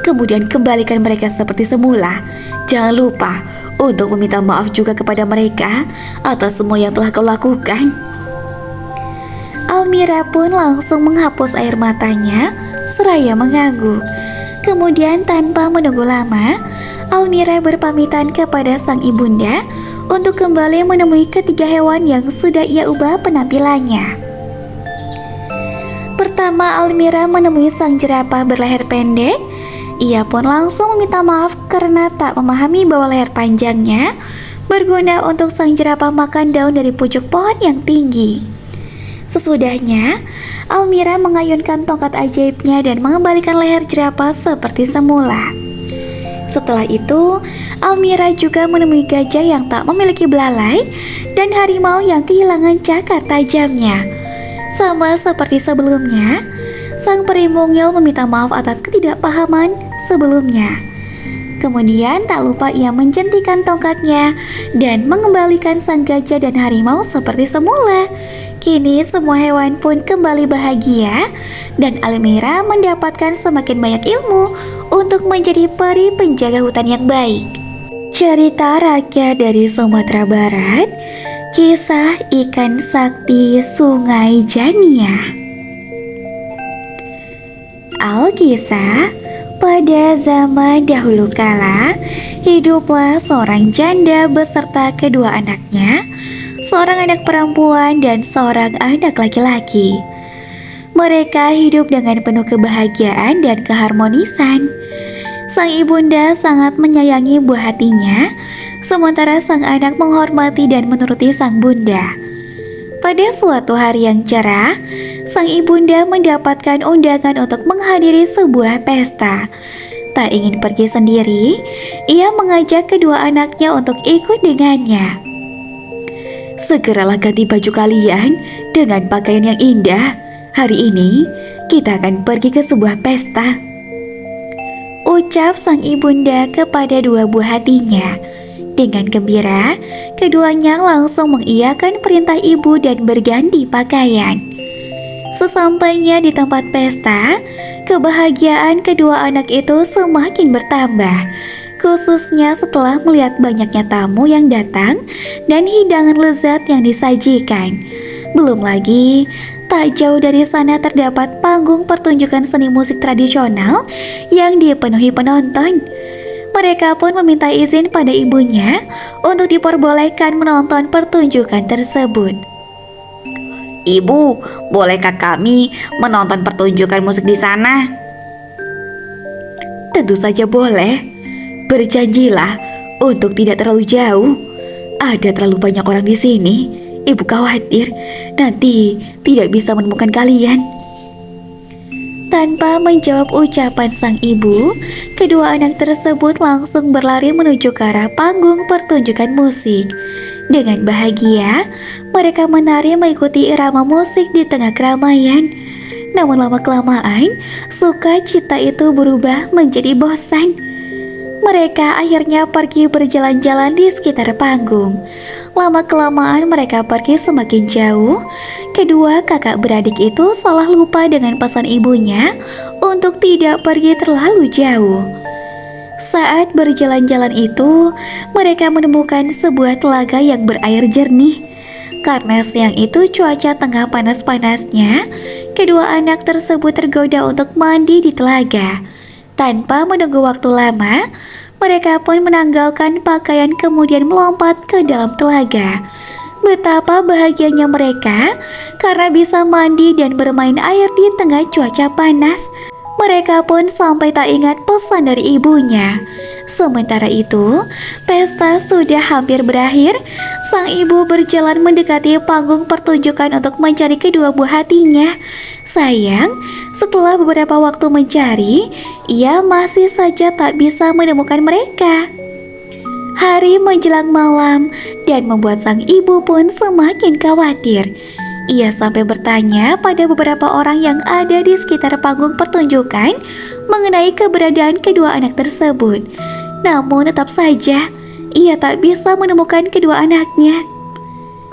Kemudian kembalikan mereka seperti semula. Jangan lupa untuk meminta maaf juga kepada mereka atas semua yang telah kau lakukan. Almira pun langsung menghapus air matanya seraya mengangguk. Kemudian tanpa menunggu lama, Almira berpamitan kepada sang ibunda untuk kembali menemui ketiga hewan yang sudah ia ubah penampilannya. Pertama, Almira menemui sang jerapah berleher pendek. Ia pun langsung meminta maaf karena tak memahami bahwa leher panjangnya berguna untuk sang jerapah makan daun dari pucuk pohon yang tinggi. Sesudahnya, Almira mengayunkan tongkat ajaibnya dan mengembalikan leher jerapah seperti semula. Setelah itu, Almira juga menemui gajah yang tak memiliki belalai dan harimau yang kehilangan cakar tajamnya. Sama seperti sebelumnya, sang peri mungil meminta maaf atas ketidakpahaman sebelumnya. Kemudian tak lupa ia menjentikan tongkatnya dan mengembalikan sang gajah dan harimau seperti semula. Kini semua hewan pun kembali bahagia dan Almira mendapatkan semakin banyak ilmu untuk menjadi peri penjaga hutan yang baik. Cerita rakyat dari Sumatera Barat, kisah ikan sakti Sungai Jania. Alkisah, pada zaman dahulu kala, hiduplah seorang janda beserta kedua anaknya, seorang anak perempuan dan seorang anak laki-laki. Mereka hidup dengan penuh kebahagiaan dan keharmonisan. Sang ibunda sangat menyayangi buah hatinya, sementara sang anak menghormati dan menuruti sang bunda. Pada suatu hari yang cerah, sang ibunda mendapatkan undangan untuk menghadiri sebuah pesta. Tak ingin pergi sendiri, ia mengajak kedua anaknya untuk ikut dengannya. Segeralah ganti baju kalian dengan pakaian yang indah. Hari ini kita akan pergi ke sebuah pesta, ucap sang ibunda kepada dua buah hatinya. Dengan gembira, keduanya langsung mengiyakan perintah ibu dan berganti pakaian. Sesampainya di tempat pesta, kebahagiaan kedua anak itu semakin bertambah, khususnya setelah melihat banyaknya tamu yang datang dan hidangan lezat yang disajikan. Belum lagi, tak jauh dari sana terdapat panggung pertunjukan seni musik tradisional yang dipenuhi penonton. Mereka pun meminta izin pada ibunya untuk diperbolehkan menonton pertunjukan tersebut. Ibu, bolehkah kami menonton pertunjukan musik di sana? Tentu saja boleh. Berjanjilah untuk tidak terlalu jauh. Ada terlalu banyak orang di sini. Ibu khawatir nanti tidak bisa menemukan kalian. Tanpa menjawab ucapan sang ibu, kedua anak tersebut langsung berlari menuju ke arah panggung pertunjukan musik. Dengan bahagia, mereka menari mengikuti irama musik di tengah keramaian. Namun lama-kelamaan, sukacita itu berubah menjadi bosan. Mereka akhirnya pergi berjalan-jalan di sekitar panggung. Lama-kelamaan mereka pergi semakin jauh. Kedua kakak beradik itu seolah lupa dengan pesan ibunya untuk tidak pergi terlalu jauh. Saat berjalan-jalan itu, mereka menemukan sebuah telaga yang berair jernih. Karena siang itu cuaca tengah panas-panasnya, kedua anak tersebut tergoda untuk mandi di telaga. Tanpa menunggu waktu lama, mereka pun menanggalkan pakaian kemudian melompat ke dalam telaga. Betapa bahagianya mereka karena bisa mandi dan bermain air di tengah cuaca panas. Mereka pun sampai tak ingat pesan dari ibunya. Sementara itu, pesta sudah hampir berakhir. Sang ibu berjalan mendekati panggung pertunjukan untuk mencari kedua buah hatinya. Sayang, setelah beberapa waktu mencari, ia masih saja tak bisa menemukan mereka. Hari menjelang malam dan membuat sang ibu pun semakin khawatir. Ia sampai bertanya pada beberapa orang yang ada di sekitar panggung pertunjukan mengenai keberadaan kedua anak tersebut. Namun tetap saja, ia tak bisa menemukan kedua anaknya.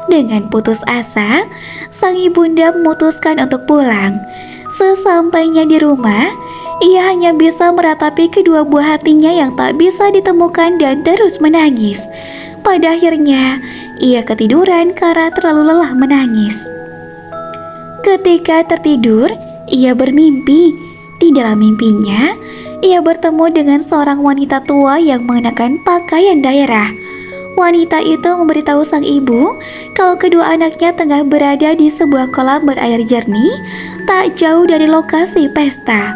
Dengan putus asa, sang ibunda memutuskan untuk pulang. Sesampainya di rumah, ia hanya bisa meratapi kedua buah hatinya yang tak bisa ditemukan dan terus menangis. Pada akhirnya, ia ketiduran karena terlalu lelah menangis. Ketika tertidur, ia bermimpi. Di dalam mimpinya, ia bertemu dengan seorang wanita tua yang mengenakan pakaian daerah. Wanita itu memberitahu sang ibu kalau kedua anaknya tengah berada di sebuah kolam berair jernih tak jauh dari lokasi pesta.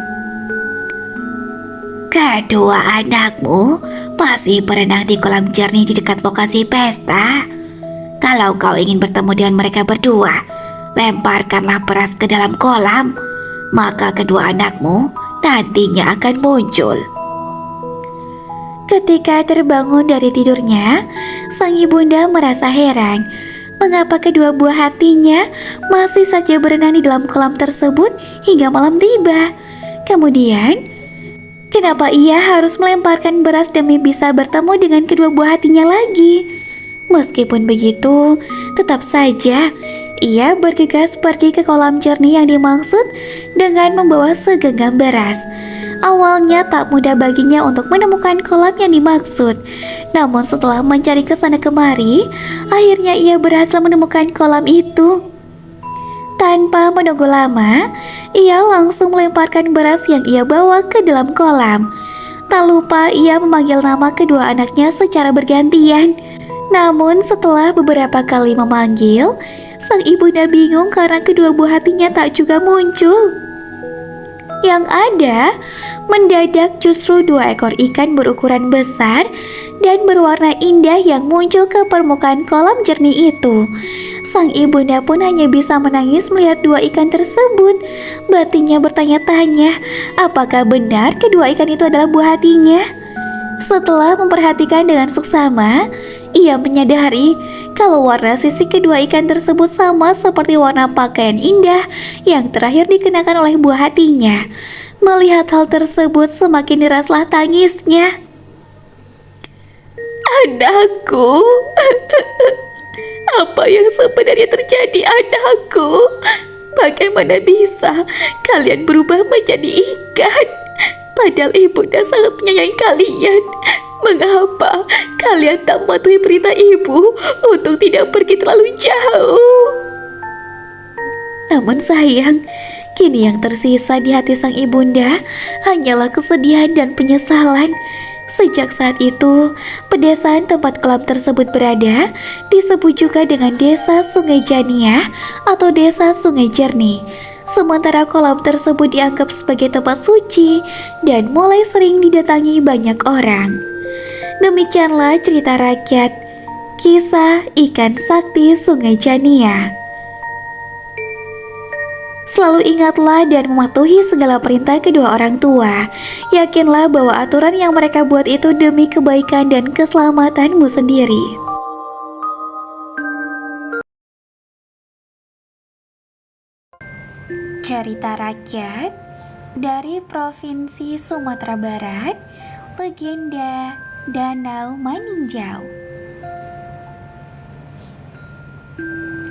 Kedua anakmu masih berenang di kolam jernih di dekat lokasi pesta. Kalau kau ingin bertemu dengan mereka berdua, lemparkanlah beras ke dalam kolam, maka kedua anakmu nantinya akan muncul. Ketika terbangun dari tidurnya, sang ibunda merasa heran. Mengapa kedua buah hatinya masih saja berenang di dalam kolam tersebut hingga malam tiba? Kemudian, kenapa ia harus melemparkan beras demi bisa bertemu dengan kedua buah hatinya lagi? Meskipun begitu, tetap saja Ia bergegas pergi ke kolam jernih yang dimaksud dengan membawa segenggam beras. Awalnya tak mudah baginya untuk menemukan kolam yang dimaksud. Namun setelah mencari ke sana kemari, akhirnya ia berhasil menemukan kolam itu. Tanpa menunggu lama, ia langsung melemparkan beras yang ia bawa ke dalam kolam. Tak lupa ia memanggil nama kedua anaknya secara bergantian. Namun setelah beberapa kali memanggil, sang ibunda bingung karena kedua buah hatinya tak juga muncul. Yang ada, mendadak justru 2 ekor ikan berukuran besar dan berwarna indah yang muncul ke permukaan kolam jernih itu. Sang ibunda pun hanya bisa menangis melihat 2 ikan tersebut. Batinnya bertanya-tanya, apakah benar kedua ikan itu adalah buah hatinya? Setelah memperhatikan dengan seksama, ia menyadari kalau warna sisik kedua ikan tersebut sama seperti warna pakaian indah yang terakhir dikenakan oleh buah hatinya. Melihat hal tersebut, semakin deraslah tangisnya. Anakku, apa yang sebenarnya terjadi anakku? Bagaimana bisa kalian berubah menjadi ikan? Padahal ibunda sangat menyayangi kalian. Mengapa kalian tak mematuhi perintah ibu untuk tidak pergi terlalu jauh? Namun sayang, kini yang tersisa di hati sang ibunda hanyalah kesedihan dan penyesalan. Sejak saat itu, pedesaan tempat kolam tersebut berada disebut juga dengan Desa Sungai Janiah atau Desa Sungai Jernih. Sementara kolam tersebut dianggap sebagai tempat suci dan mulai sering didatangi banyak orang. Demikianlah cerita rakyat, kisah ikan sakti Sungai Janiah. Selalu ingatlah dan mematuhi segala perintah kedua orang tua. Yakinlah bahwa aturan yang mereka buat itu demi kebaikan dan keselamatanmu sendiri. Cerita rakyat dari Provinsi Sumatera Barat, legenda Danau Maninjau.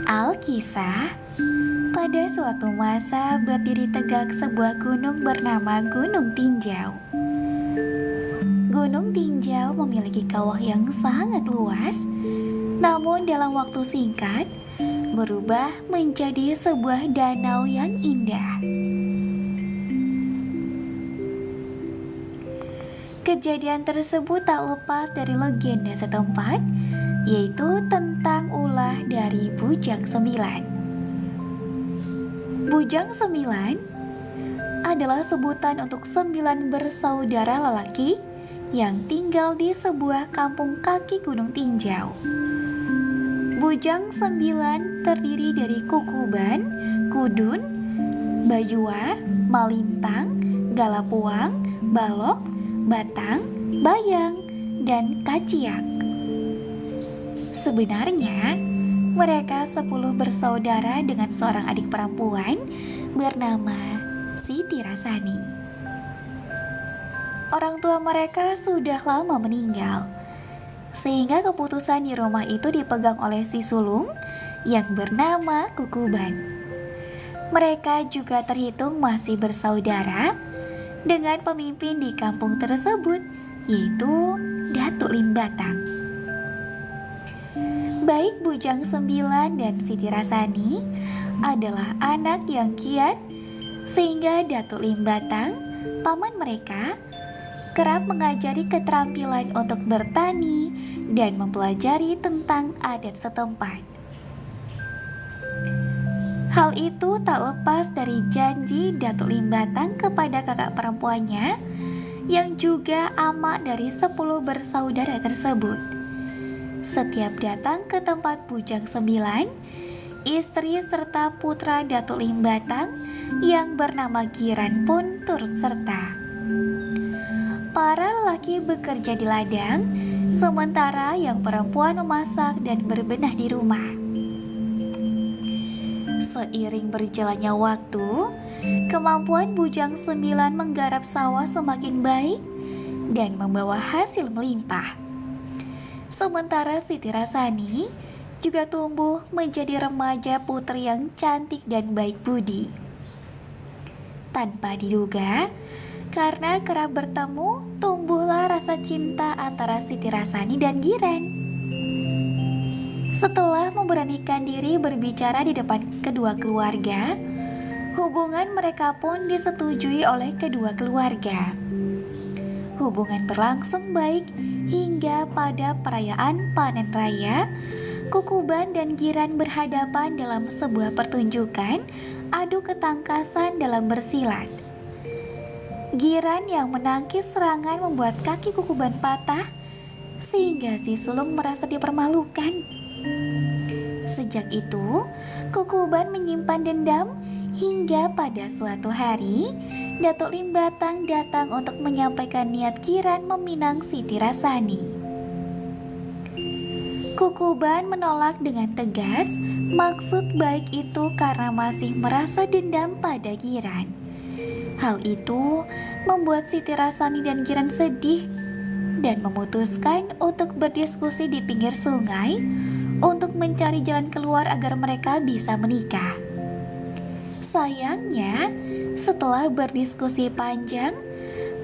Alkisah, pada suatu masa berdiri tegak sebuah gunung bernama Gunung Tinjau. Gunung Tinjau memiliki kawah yang sangat luas, namun dalam waktu singkat berubah menjadi sebuah danau yang indah. Kejadian tersebut tak lepas dari legenda setempat, yaitu tentang ulah dari Bujang Sembilan. Bujang Sembilan adalah sebutan untuk 9 bersaudara lelaki yang tinggal di sebuah kampung kaki Gunung Tinjau. Bujang Sembilan terdiri dari Kukuban, Kudun, Bajua, Malintang, Galapuang, Balok, Batang, Bayang, dan Kaciak. Sebenarnya, mereka 10 bersaudara dengan seorang adik perempuan bernama Siti Rasani. Orang tua mereka sudah lama meninggal, sehingga keputusan di rumah itu dipegang oleh si sulung yang bernama Kukuban. Mereka juga terhitung masih bersaudara dengan pemimpin di kampung tersebut, yaitu Datuk Limbatang. Baik Bujang Sembilan dan Siti Rasani adalah anak yang giat, sehingga Datuk Limbatang, paman mereka, kerap mengajari keterampilan untuk bertani dan mempelajari tentang adat setempat. Hal itu tak lepas dari janji Datuk Limbatang kepada kakak perempuannya yang juga ama dari 10 bersaudara tersebut. Setiap datang ke tempat Bujang Sembilan, istri serta putra Datuk Limbatang yang bernama Giran pun turut serta. Para lelaki bekerja di ladang, sementara yang perempuan memasak dan berbenah di rumah. Seiring berjalannya waktu, kemampuan Bujang Sembilan menggarap sawah semakin baik dan membawa hasil melimpah. Sementara Siti Rasani juga tumbuh menjadi remaja putri yang cantik dan baik budi. Tanpa diduga, karena kerap bertemu, tumbuhlah rasa cinta antara Siti Rasani dan Giran. Setelah memberanikan diri berbicara di depan kedua keluarga, hubungan mereka pun disetujui oleh kedua keluarga. Hubungan berlangsung baik hingga pada perayaan panen raya, Kukuban dan Giran berhadapan dalam sebuah pertunjukan adu ketangkasan dalam bersilat. Giran yang menangkis serangan membuat kaki Kukuban patah sehingga si sulung merasa dipermalukan. Sejak itu, Kukuban menyimpan dendam hingga pada suatu hari Datuk Limbatang datang untuk menyampaikan niat Giran meminang Siti Rasani. Kukuban menolak dengan tegas. Maksud baik itu karena masih merasa dendam pada Giran. Hal itu membuat Siti Rasani dan Giran sedih dan memutuskan untuk berdiskusi di pinggir sungai untuk mencari jalan keluar agar mereka bisa menikah. Sayangnya, setelah berdiskusi panjang,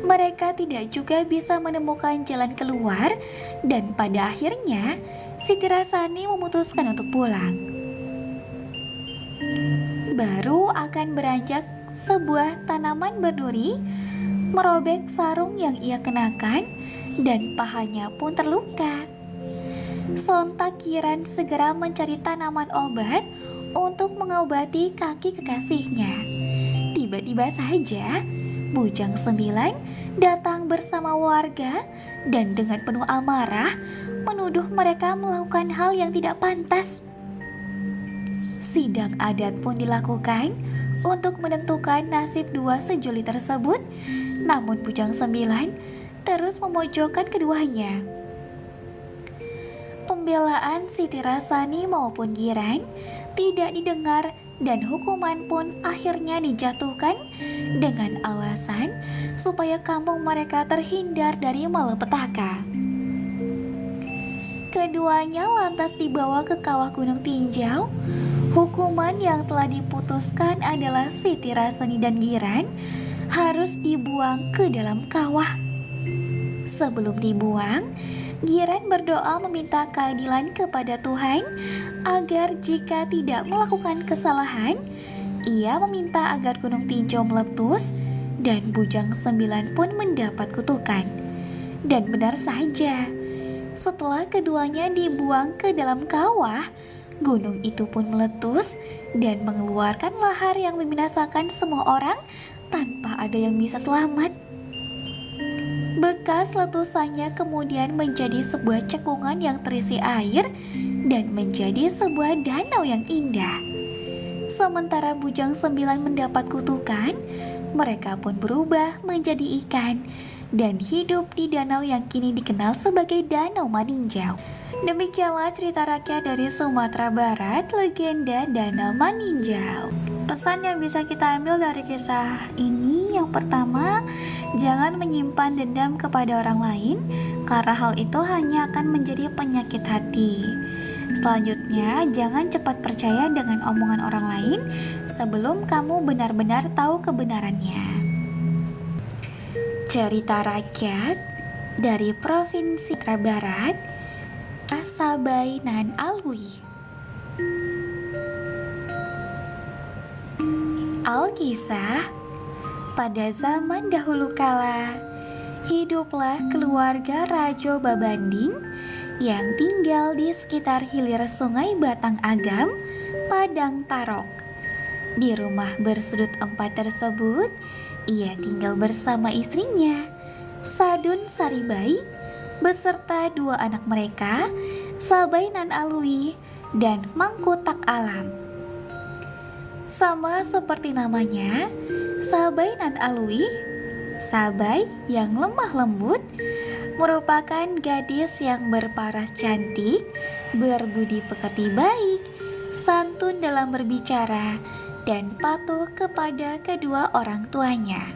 mereka tidak juga bisa menemukan jalan keluar dan pada akhirnya Siti Rasani memutuskan untuk pulang. Baru akan beranjak sebuah tanaman berduri merobek sarung yang ia kenakan dan pahanya pun terluka. Sontak Giran segera mencari tanaman obat untuk mengobati kaki kekasihnya. Tiba-tiba saja Bujang Sembilan datang bersama warga dan dengan penuh amarah menuduh mereka melakukan hal yang tidak pantas. Sidang adat pun dilakukan untuk menentukan nasib dua sejoli tersebut, namun Bujang Sembilan terus memojokkan keduanya. Pembelaan Siti Rasani maupun Giran tidak didengar dan hukuman pun akhirnya dijatuhkan dengan alasan supaya kampung mereka terhindar dari malapetaka. Keduanya lantas dibawa ke kawah Gunung Tinjau. Hukuman yang telah diputuskan adalah Siti Rasani dan Giran harus dibuang ke dalam kawah. Sebelum dibuang, Giran berdoa meminta keadilan kepada Tuhan agar jika tidak melakukan kesalahan, ia meminta agar Gunung Tinjau meletus dan Bujang Sembilan pun mendapat kutukan. Dan benar saja, setelah keduanya dibuang ke dalam kawah, gunung itu pun meletus dan mengeluarkan lahar yang membinasakan semua orang tanpa ada yang bisa selamat. Bekas letusannya kemudian menjadi sebuah cekungan yang terisi air dan menjadi sebuah danau yang indah. Sementara Bujang Sembilan mendapat kutukan, mereka pun berubah menjadi ikan dan hidup di danau yang kini dikenal sebagai Danau Maninjau. Demikianlah cerita rakyat dari Sumatera Barat, legenda Danau Maninjau. Pesan yang bisa kita ambil dari kisah ini, yang pertama, jangan menyimpan dendam kepada orang lain, karena hal itu hanya akan menjadi penyakit hati. Selanjutnya, jangan cepat percaya dengan omongan orang lain sebelum kamu benar-benar tahu kebenarannya. Cerita rakyat dari Provinsi Sumatera Barat, Sabai Nan Alwi. Alkisah, pada zaman dahulu kala, hiduplah keluarga Rajo Babanding yang tinggal di sekitar hilir sungai Batang Agam, Padang Tarok. Di rumah bersudut 4 tersebut, ia tinggal bersama istrinya, Sadun Saribai, beserta 2 anak mereka, Sabai Nan Alwi dan Mangku Tak Alam. Sama seperti namanya, Sabai Nan Alwi, Sabai yang lemah lembut, merupakan gadis yang berparas cantik, berbudi pekerti baik, santun dalam berbicara, dan patuh kepada kedua orang tuanya.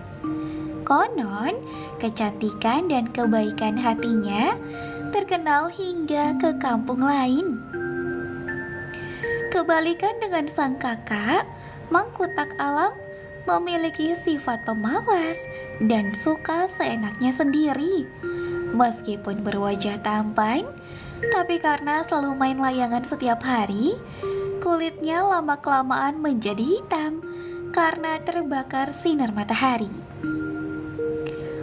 Konon, kecantikan dan kebaikan hatinya terkenal hingga ke kampung lain. Kebalikan dengan sang kakak, Mangkutak Alam memiliki sifat pemalas dan suka seenaknya sendiri. Meskipun berwajah tampan, tapi karena selalu main layangan setiap hari, kulitnya lama-kelamaan menjadi hitam karena terbakar sinar matahari.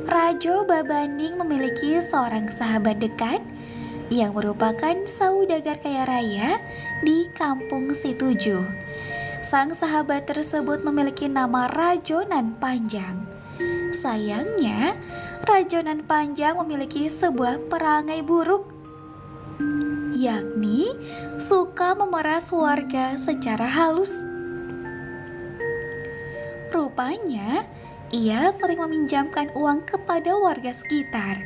Rajo Babanding memiliki seorang sahabat dekat yang merupakan saudagar kaya raya di kampung Situju. Sang sahabat tersebut memiliki nama Rajo Nan Panjang. Sayangnya, Rajo Nan Panjang memiliki sebuah perangai buruk, yakni suka memeras warga secara halus. Rupanya, ia sering meminjamkan uang kepada warga sekitar.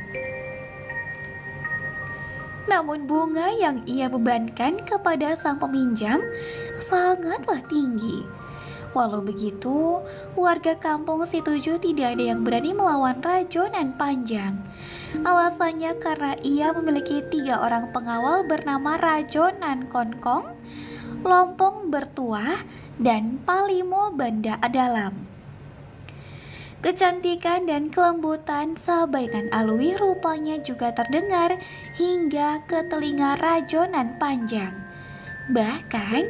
Namun bunga yang ia bebankan kepada sang peminjam sangatlah tinggi. Walau begitu, warga kampung Situju tidak ada yang berani melawan Rajo Nan Panjang. Alasannya karena ia memiliki 3 orang pengawal bernama Rajo Nan Konkong, Lompong Bertuah, dan Palimo Banda Dalam. Kecantikan dan kelembutan Sabai Nan Alwi rupanya juga terdengar hingga ke telinga Rajo Nan Panjang. Bahkan,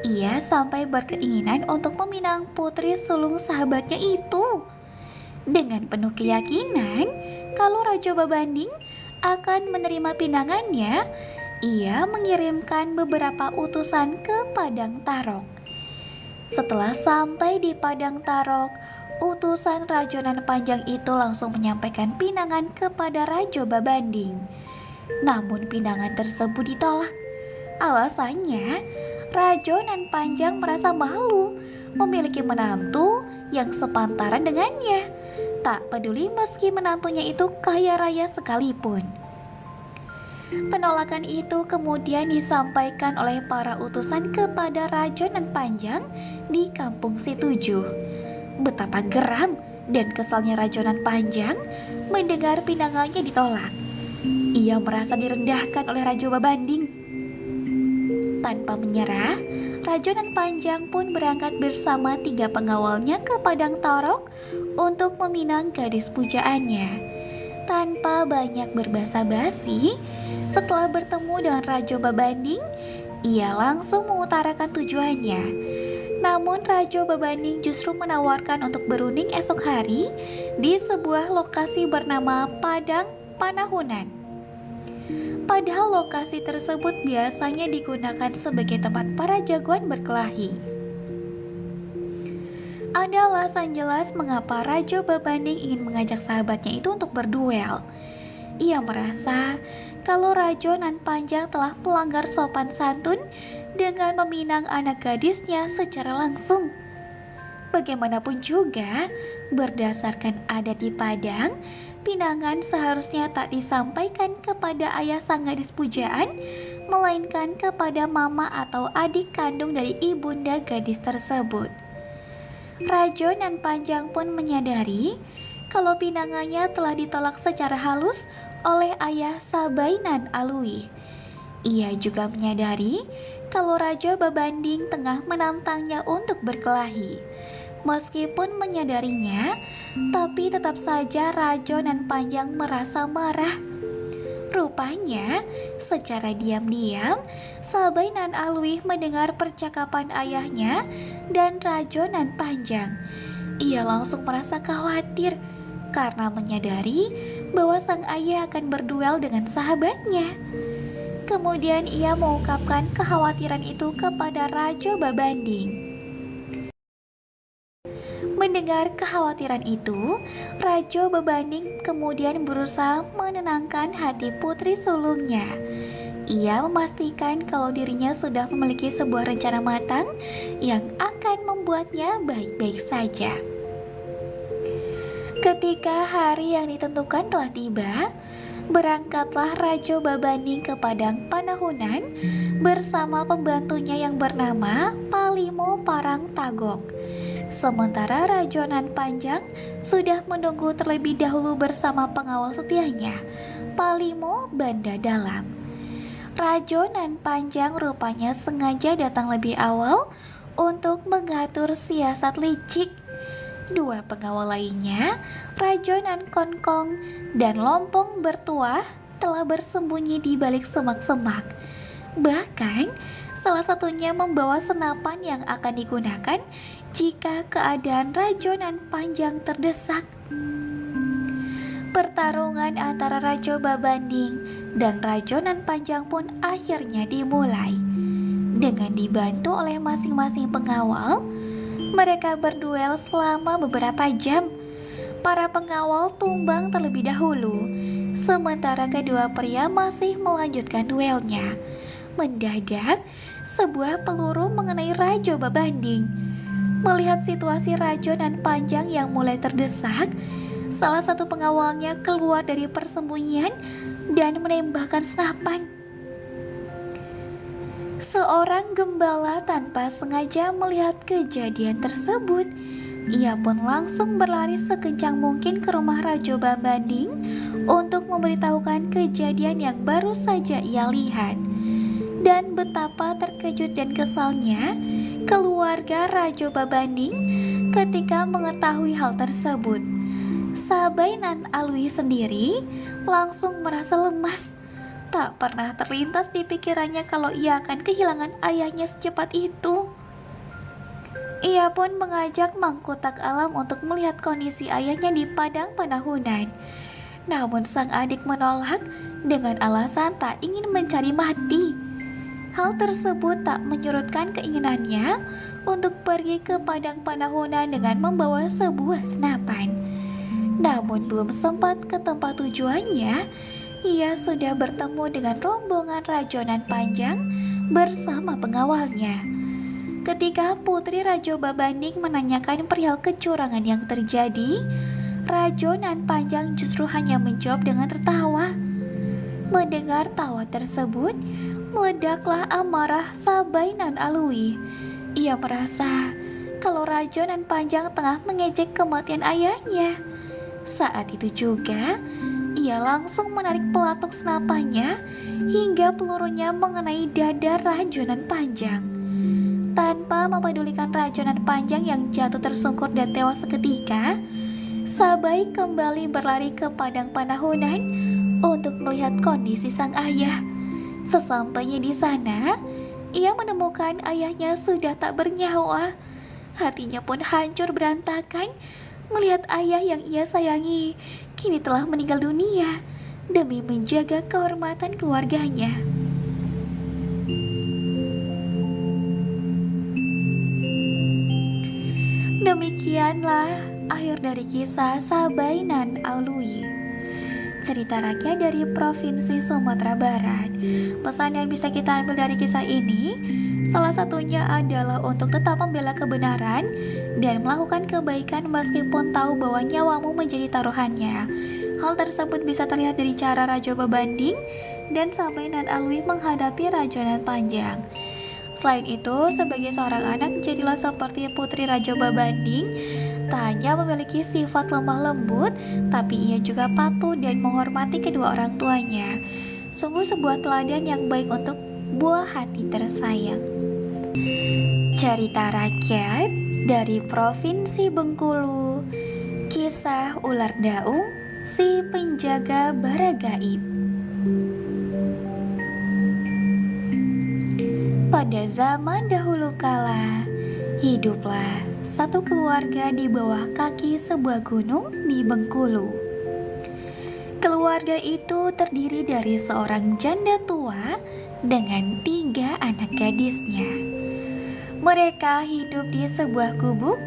ia sampai berkeinginan untuk meminang putri sulung sahabatnya itu. Dengan penuh keyakinan kalau Rajo Babanding akan menerima pinangannya, ia mengirimkan beberapa utusan ke Padang Tarok. Setelah sampai di Padang Tarok, utusan Rajo Nan Panjang itu langsung menyampaikan pinangan kepada Rajo Babanding. Namun pinangan tersebut ditolak. Alasannya, Rajo Nan Panjang merasa malu memiliki menantu yang sepantaran dengannya. Tak peduli meski menantunya itu kaya raya sekalipun. Penolakan itu kemudian disampaikan oleh para utusan kepada Rajo Nan Panjang di kampung Situju. Betapa geram dan kesalnya Rajo Nan Panjang mendengar pinangannya ditolak. Ia merasa direndahkan oleh Rajo Babanding. Tanpa menyerah, Rajo Nan Panjang pun berangkat bersama 3 pengawalnya ke Padang Tarok untuk meminang gadis pujaannya. Tanpa banyak berbasa-basi, setelah bertemu dengan Rajo Babanding, ia langsung mengutarakan tujuannya. Namun Rajo Babanding justru menawarkan untuk berunding esok hari di sebuah lokasi bernama Padang Panahunan. Padahal lokasi tersebut biasanya digunakan sebagai tempat para jagoan berkelahi. Ada alasan jelas mengapa Rajo Babanding ingin mengajak sahabatnya itu untuk berduel. Ia merasa kalau Rajo Nan Panjang telah melanggar sopan santun dengan meminang anak gadisnya secara langsung. Bagaimanapun juga, berdasarkan adat di Padang, pinangan seharusnya tak disampaikan kepada ayah sang gadis pujaan, melainkan kepada mama atau adik kandung dari ibunda gadis tersebut. Rajo Nan Panjang pun menyadari kalau pinangannya telah ditolak secara halus oleh ayah Sabai Nan Alwi. Ia juga menyadari kalau Rajo Babanding tengah menantangnya untuk berkelahi. Meskipun menyadarinya, tapi tetap saja Rajo Nan Panjang merasa marah. Rupanya, secara diam-diam, Sabai Nan Alwi mendengar percakapan ayahnya dan Rajo Nan Panjang. Ia langsung merasa khawatir karena menyadari bahwa sang ayah akan berduel dengan sahabatnya. Kemudian ia mengungkapkan kekhawatiran itu kepada Rajo Babanding. Mendengar kekhawatiran itu, Rajo Babanding kemudian berusaha menenangkan hati putri sulungnya. Ia memastikan kalau dirinya sudah memiliki sebuah rencana matang yang akan membuatnya baik-baik saja. Ketika hari yang ditentukan telah tiba, berangkatlah Rajo Babanding ke Padang Panahunan bersama pembantunya yang bernama Palimo Parang Tagok. Sementara Rajo Nan Panjang sudah menunggu terlebih dahulu bersama pengawal setianya, Palimo Banda Dalam. Rajonan Panjang rupanya sengaja datang lebih awal untuk mengatur siasat licik. Dua pengawal lainnya, Rajonan Konkong dan Lompong Bertuah, telah bersembunyi di balik semak-semak. Bahkan, salah satunya membawa senapan yang akan digunakan jika keadaan Rajonan Panjang terdesak. Pertarungan antara Rajo Babanding dan Rajonan Panjang pun akhirnya dimulai. Dengan dibantu oleh masing-masing pengawal, mereka berduel selama beberapa jam. Para pengawal tumbang terlebih dahulu, sementara kedua pria masih melanjutkan duelnya. Mendadak, sebuah peluru mengenai Rajo Babanding. Melihat situasi Rajonan Panjang yang mulai terdesak, salah satu pengawalnya keluar dari persembunyian dan menembakkan senapan. Seorang gembala tanpa sengaja melihat kejadian tersebut. Ia pun langsung berlari sekencang mungkin ke rumah Rajo Babanding untuk memberitahukan kejadian yang baru saja ia lihat. Dan betapa terkejut dan kesalnya keluarga Rajo Babanding ketika mengetahui hal tersebut. Sabai Nan Alwi sendiri langsung merasa lemas. Tak pernah terlintas di pikirannya kalau ia akan kehilangan ayahnya secepat itu. Ia pun mengajak Mangkutak Alam untuk melihat kondisi ayahnya di padang panahunan. Namun sang adik menolak dengan alasan tak ingin mencari mati. Hal tersebut tak menyurutkan keinginannya untuk pergi ke padang panahunan dengan membawa sebuah senapan. Namun belum sempat ke tempat tujuannya, ia sudah bertemu dengan rombongan Rajonan Panjang bersama pengawalnya. Ketika Putri Rajo Babanding menanyakan perihal kecurangan yang terjadi, Rajonan Panjang justru hanya menjawab dengan tertawa. Mendengar tawa tersebut, meledaklah amarah Sabai Nan Alwi. Ia merasa kalau Rajonan Panjang tengah mengejek kematian ayahnya. Saat itu juga, ia langsung menarik pelatuk senapannya hingga pelurunya mengenai dada Rajonan Panjang. Tanpa mempedulikan Rajonan Panjang yang jatuh tersungkur dan tewas seketika, Sabai kembali berlari ke padang panahunan untuk melihat kondisi sang ayah. Sesampainya di sana, ia menemukan ayahnya sudah tak bernyawa. Hatinya pun hancur berantakan melihat ayah yang ia sayangi kini telah meninggal dunia demi menjaga kehormatan keluarganya. Demikianlah akhir dari kisah Sabai Nan Alwi, cerita rakyat dari Provinsi Sumatera Barat. Pesan yang bisa kita ambil dari kisah ini, salah satunya adalah untuk tetap membela kebenaran dan melakukan kebaikan meskipun tahu bahwa nyawamu menjadi taruhannya. Hal tersebut bisa terlihat dari cara Rajo Babanding dan Sabai Nan Alwi menghadapi Rajonan Panjang. Selain itu, sebagai seorang anak, jadilah seperti Putri Rajo Babanding. Tak hanya memiliki sifat lemah lembut, tapi ia juga patuh dan menghormati kedua orang tuanya. Sungguh sebuah teladan yang baik untuk buah hati tersayang. Cerita rakyat dari Provinsi Bengkulu, kisah ular daung si penjaga bara gaib. Pada zaman dahulu kala, hiduplah satu keluarga di bawah kaki sebuah gunung di Bengkulu. Keluarga itu terdiri dari seorang janda tua dengan 3 anak gadisnya. Mereka hidup di sebuah gubuk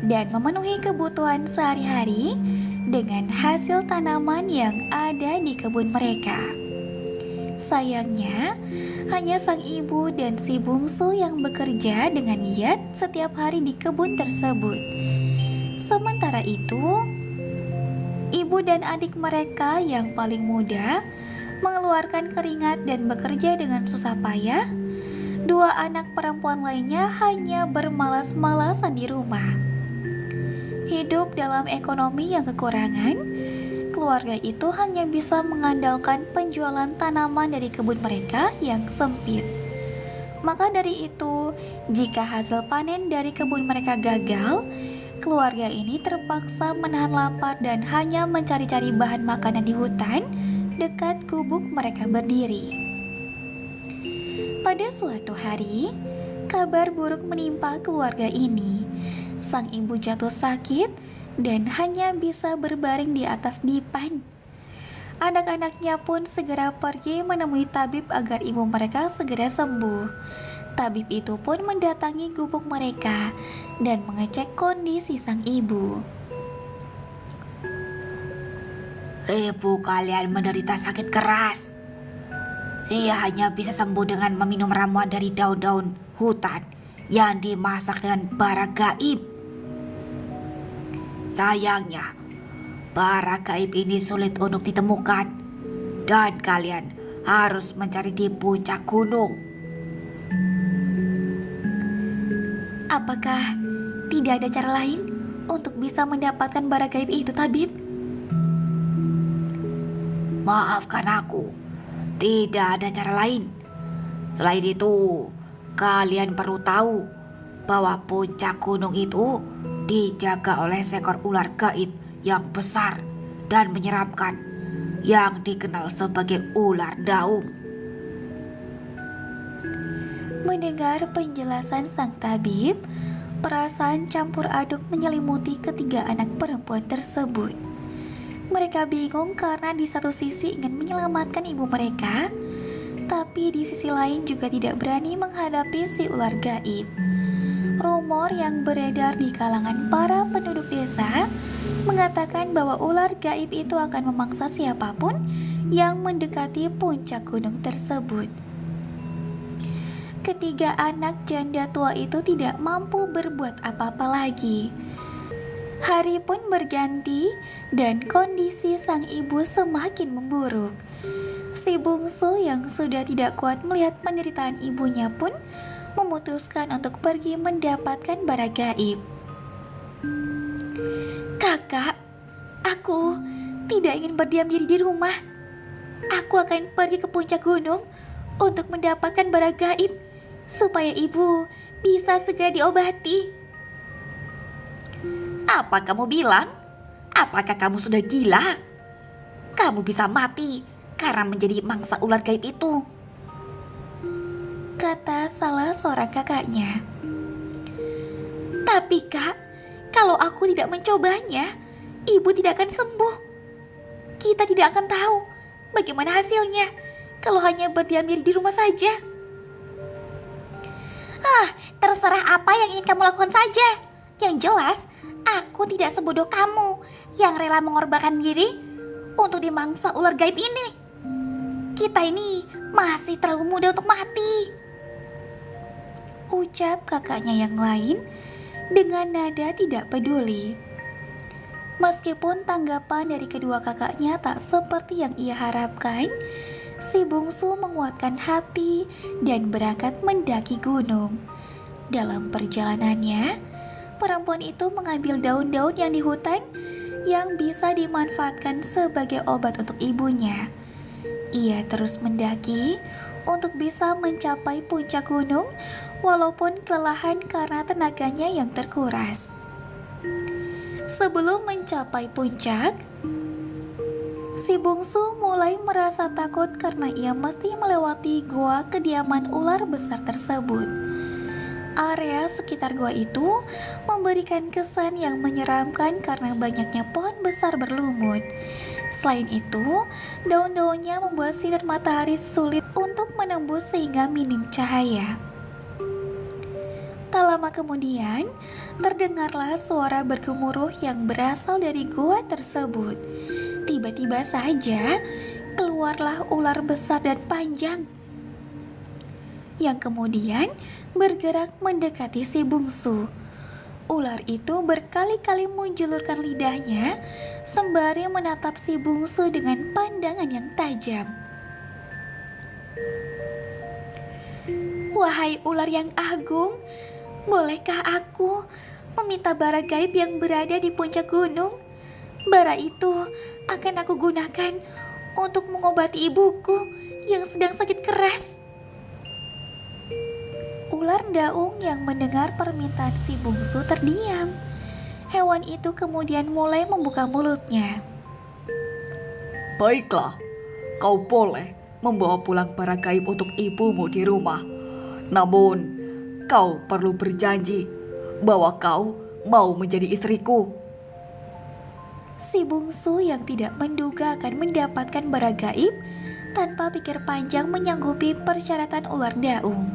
dan memenuhi kebutuhan sehari-hari dengan hasil tanaman yang ada di kebun mereka. Sayangnya, hanya sang ibu dan si bungsu yang bekerja dengan giat setiap hari di kebun tersebut. Sementara itu, ibu dan adik mereka yang paling muda mengeluarkan keringat dan bekerja dengan susah payah. 2 anak perempuan lainnya hanya bermalas-malasan di rumah. Hidup dalam ekonomi yang kekurangan, keluarga itu hanya bisa mengandalkan penjualan tanaman dari kebun mereka yang sempit. Maka dari itu, jika hasil panen dari kebun mereka gagal, keluarga ini terpaksa menahan lapar dan hanya mencari-cari bahan makanan di hutan dekat gubuk mereka berdiri. Pada suatu hari, kabar buruk menimpa keluarga ini. Sang ibu jatuh sakit dan hanya bisa berbaring di atas dipan. Anak-anaknya pun segera pergi menemui tabib agar ibu mereka segera sembuh. Tabib itu pun mendatangi gubuk mereka dan mengecek kondisi sang ibu. Ibu kalian menderita sakit keras. Ia hanya bisa sembuh dengan meminum ramuan dari daun-daun hutan yang dimasak dengan bara gaib. Sayangnya, bara gaib ini sulit untuk ditemukan dan kalian harus mencari di puncak gunung. Apakah tidak ada cara lain untuk bisa mendapatkan bara gaib itu, tabib? Maafkan aku, tidak ada cara lain. Selain itu, kalian perlu tahu bahwa puncak gunung itu dijaga oleh seekor ular gaib yang besar dan menyeramkan yang dikenal sebagai ular daung. Mendengar penjelasan sang tabib, perasaan campur aduk menyelimuti ketiga anak perempuan tersebut. Mereka bingung karena di satu sisi ingin menyelamatkan ibu mereka, tapi di sisi lain juga tidak berani menghadapi si ular gaib. Rumor yang beredar di kalangan para penduduk desa mengatakan bahwa ular gaib itu akan memangsa siapapun yang mendekati puncak gunung tersebut. Ketiga anak janda tua itu tidak mampu berbuat apa-apa lagi. Hari pun berganti dan kondisi sang ibu semakin memburuk. Si bungsu yang sudah tidak kuat melihat penderitaan ibunya pun memutuskan untuk pergi mendapatkan bara gaib. Kakak, aku tidak ingin berdiam diri di rumah. Aku akan pergi ke puncak gunung untuk mendapatkan bara gaib supaya ibu bisa segera diobati. Apa kamu bilang? Apakah kamu sudah gila? Kamu bisa mati karena menjadi mangsa ular gaib itu, kata salah seorang kakaknya. Tapi kak, kalau aku tidak mencobanya, ibu tidak akan sembuh. Kita tidak akan tahu bagaimana hasilnya kalau hanya berdiam diri di rumah saja. Terserah apa yang ingin kamu lakukan saja. Yang jelas, aku tidak sebodoh kamu yang rela mengorbankan diri untuk dimangsa ular gaib ini. Kita ini masih terlalu muda untuk mati, ucap kakaknya yang lain dengan nada tidak peduli. Meskipun tanggapan dari kedua kakaknya tak seperti yang ia harapkan, si bungsu menguatkan hati dan berangkat mendaki gunung. Dalam perjalanannya, perempuan itu mengambil daun-daun yang di hutan yang bisa dimanfaatkan sebagai obat untuk ibunya. Ia terus mendaki untuk bisa mencapai puncak gunung walaupun kelelahan karena tenaganya yang terkuras. Sebelum mencapai puncak, si bungsu mulai merasa takut karena ia mesti melewati gua kediaman ular besar tersebut. Area sekitar gua itu memberikan kesan yang menyeramkan karena banyaknya pohon besar berlumut. Selain itu, daun-daunnya membuat sinar matahari sulit untuk menembus sehingga minim cahaya. Tak lama kemudian, terdengarlah suara bergemuruh yang berasal dari gua tersebut. Tiba-tiba saja, keluarlah ular besar dan panjang, yang kemudian bergerak mendekati si bungsu. Ular itu berkali-kali menjulurkan lidahnya sembari menatap si bungsu dengan pandangan yang tajam. Wahai ular yang agung, bolehkah aku meminta bara gaib yang berada di puncak gunung? Bara itu akan aku gunakan untuk mengobati ibuku yang sedang sakit keras. Ular daung yang mendengar permintaan si bungsu terdiam. Hewan itu kemudian mulai membuka mulutnya. Baiklah, kau boleh membawa pulang bara gaib untuk ibumu di rumah. Namun, kau perlu berjanji bahwa kau mau menjadi istriku. Si bungsu yang tidak menduga akan mendapatkan bara gaib tanpa pikir panjang menyanggupi persyaratan ular daung.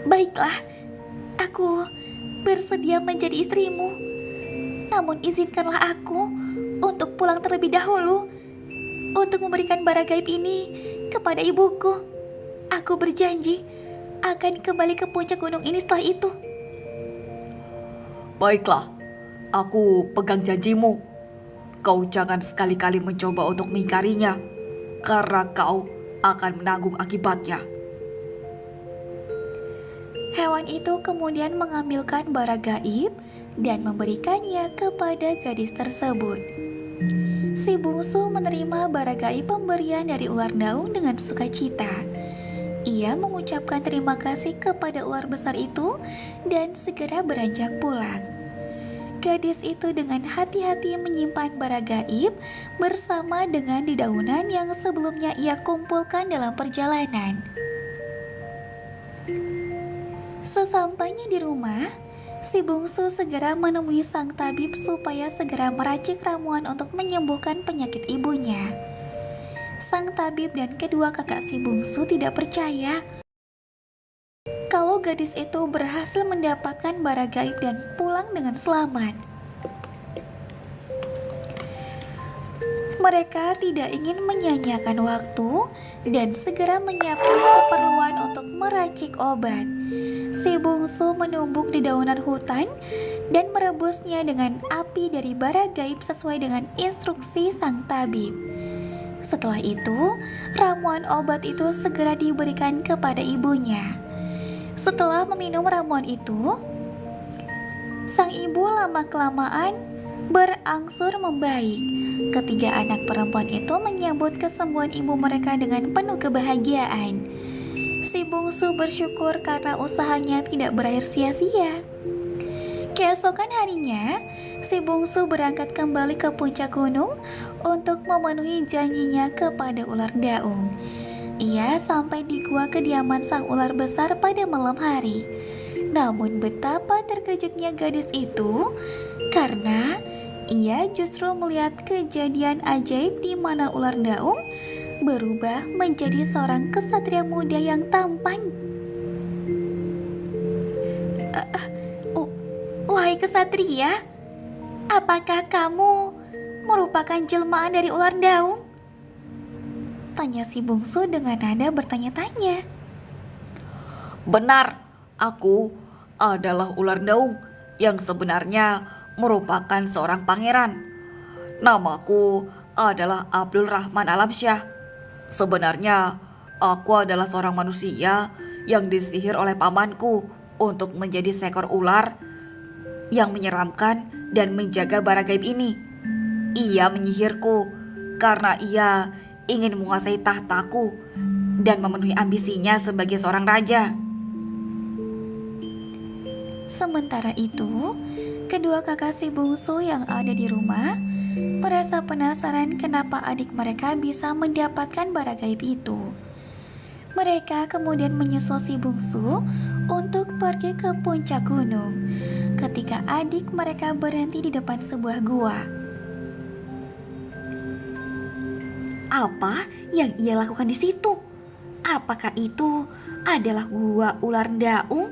Baiklah, aku bersedia menjadi istrimu. Namun izinkanlah aku untuk pulang terlebih dahulu untuk memberikan bara gaib ini kepada ibuku. Aku berjanji akan kembali ke puncak gunung ini setelah itu. Baiklah, aku pegang janjimu. Kau jangan sekali-kali mencoba untuk mengingkarinya, karena kau akan menanggung akibatnya. Hewan itu kemudian mengambilkan bara gaib dan memberikannya kepada gadis tersebut. Si bungsu menerima bara gaib pemberian dari ular daung dengan sukacita. Ia mengucapkan terima kasih kepada ular besar itu dan segera beranjak pulang. Gadis itu dengan hati-hati menyimpan bara gaib bersama dengan dedaunan yang sebelumnya ia kumpulkan dalam perjalanan. Sesampainya di rumah, si bungsu segera menemui sang tabib supaya segera meracik ramuan untuk menyembuhkan penyakit ibunya. Sang tabib dan kedua kakak si bungsu tidak percaya kalau gadis itu berhasil mendapatkan bara gaib dan pulang dengan selamat. Mereka tidak ingin menyanyiakan waktu dan segera menyiapkan keperluan untuk meracik obat. Si bungsu menumbuk dedaunan hutan dan merebusnya dengan api dari bara gaib sesuai dengan instruksi sang tabib. Setelah itu, ramuan obat itu segera diberikan kepada ibunya. Setelah meminum ramuan itu, sang ibu lama-kelamaan berangsur membaik. Ketiga anak perempuan itu menyambut kesembuhan ibu mereka dengan penuh kebahagiaan. Si bungsu bersyukur karena usahanya tidak berakhir sia-sia. Keesokan harinya, si bungsu berangkat kembali ke puncak gunung untuk memenuhi janjinya kepada ular daung. Ia sampai di gua kediaman sang ular besar pada malam hari. Namun betapa terkejutnya gadis itu karena ia justru melihat kejadian ajaib di mana ular daung berubah menjadi seorang kesatria muda yang tampan. Wahai kesatria, apakah kamu merupakan jelmaan dari ular daung? Tanya si bungsu dengan nada bertanya-tanya. Benar, aku adalah ular daung yang sebenarnya merupakan seorang pangeran. Namaku adalah Abdul Rahman Alamsyah. Sebenarnya aku adalah seorang manusia yang disihir oleh pamanku untuk menjadi seekor ular yang menyeramkan dan menjaga bara gaib ini. Ia menyihirku karena ia ingin menguasai tahtaku dan memenuhi ambisinya sebagai seorang raja. Sementara itu, kedua kakak si bungsu yang ada di rumah merasa penasaran kenapa adik mereka bisa mendapatkan bara gaib itu. Mereka kemudian menyusul si bungsu untuk pergi ke puncak gunung ketika adik mereka berhenti di depan sebuah gua. Apa yang ia lakukan di situ? Apakah itu adalah gua ular daung?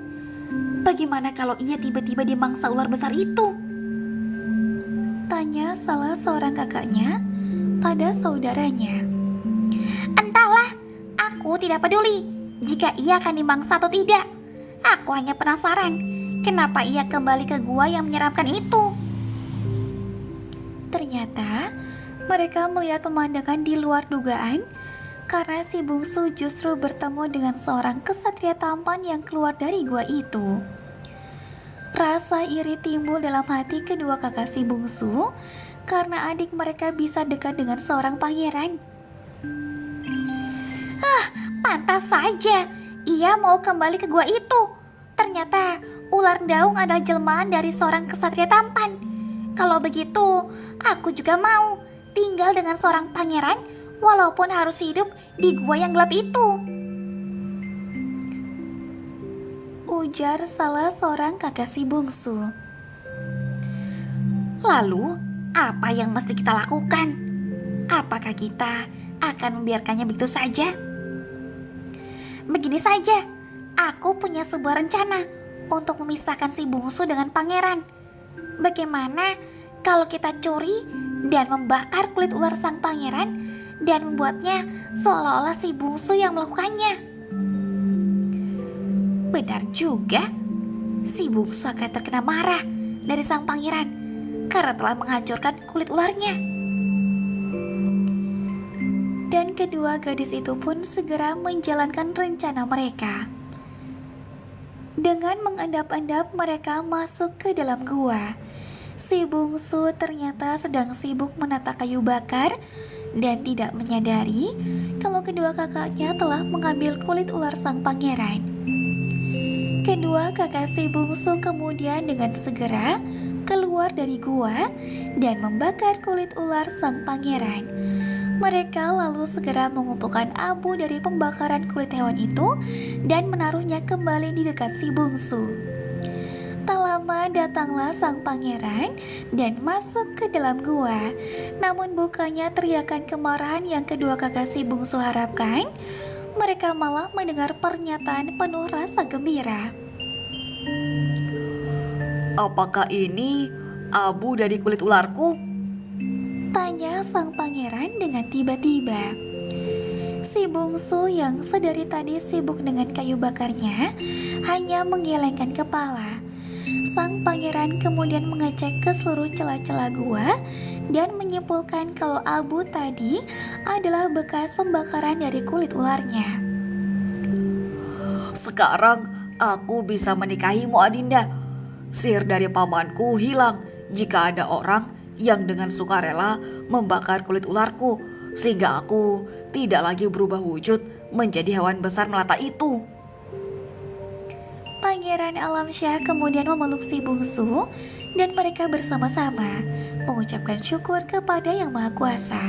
Bagaimana kalau ia tiba-tiba dimangsa ular besar itu? Tanya salah seorang kakaknya pada saudaranya. Entahlah, aku tidak peduli jika ia akan dimangsa atau tidak. Aku hanya penasaran, kenapa ia kembali ke gua yang menyeramkan itu? Ternyata mereka melihat pemandangan di luar dugaan karena si bungsu justru bertemu dengan seorang kesatria tampan yang keluar dari gua itu. Rasa iri timbul dalam hati kedua kakak si bungsu karena adik mereka bisa dekat dengan seorang pangeran. Pantas saja, ia mau kembali ke gua itu. Ternyata ular daung adalah jelmaan dari seorang kesatria tampan. Kalau begitu, aku juga mau tinggal dengan seorang pangeran walaupun harus hidup di gua yang gelap itu. Ujar salah seorang kakak si bungsu. Lalu, apa yang mesti kita lakukan? Apakah kita akan membiarkannya begitu saja? Begini saja, aku punya sebuah rencana untuk memisahkan si bungsu dengan pangeran. Bagaimana kalau kita curi dan membakar kulit ular sang pangeran dan membuatnya seolah-olah si bungsu yang melakukannya? Benar juga, si bungsu akan terkena marah dari sang pangeran karena telah menghancurkan kulit ularnya. Dan kedua gadis itu pun segera menjalankan rencana mereka. Dengan mengendap-endap mereka masuk ke dalam gua. Si bungsu ternyata sedang sibuk menata kayu bakar dan tidak menyadari kalau kedua kakaknya telah mengambil kulit ular sang pangeran. Kedua kakak si bungsu kemudian dengan segera keluar dari gua dan membakar kulit ular sang pangeran. Mereka lalu segera mengumpulkan abu dari pembakaran kulit hewan itu dan menaruhnya kembali di dekat si bungsu. Tak lama datanglah sang pangeran dan masuk ke dalam gua. Namun bukannya teriakan kemarahan yang kedua kakak si bungsu harapkan, mereka malah mendengar pernyataan penuh rasa gembira. Apakah ini abu dari kulit ularku? Tanya sang pangeran dengan tiba-tiba. Si bungsu yang sedari tadi sibuk dengan kayu bakarnya hanya menggelengkan kepala. Sang pangeran kemudian mengecek ke seluruh celah-celah gua dan menyimpulkan kalau abu tadi adalah bekas pembakaran dari kulit ularnya. Sekarang aku bisa menikahimu, Adinda. Sihir dari pamanku hilang jika ada orang yang dengan sukarela membakar kulit ularku, sehingga aku tidak lagi berubah wujud menjadi hewan besar melata itu. Pangeran Alamsyah kemudian memeluk si bungsu dan mereka bersama-sama mengucapkan syukur kepada Yang Maha Kuasa.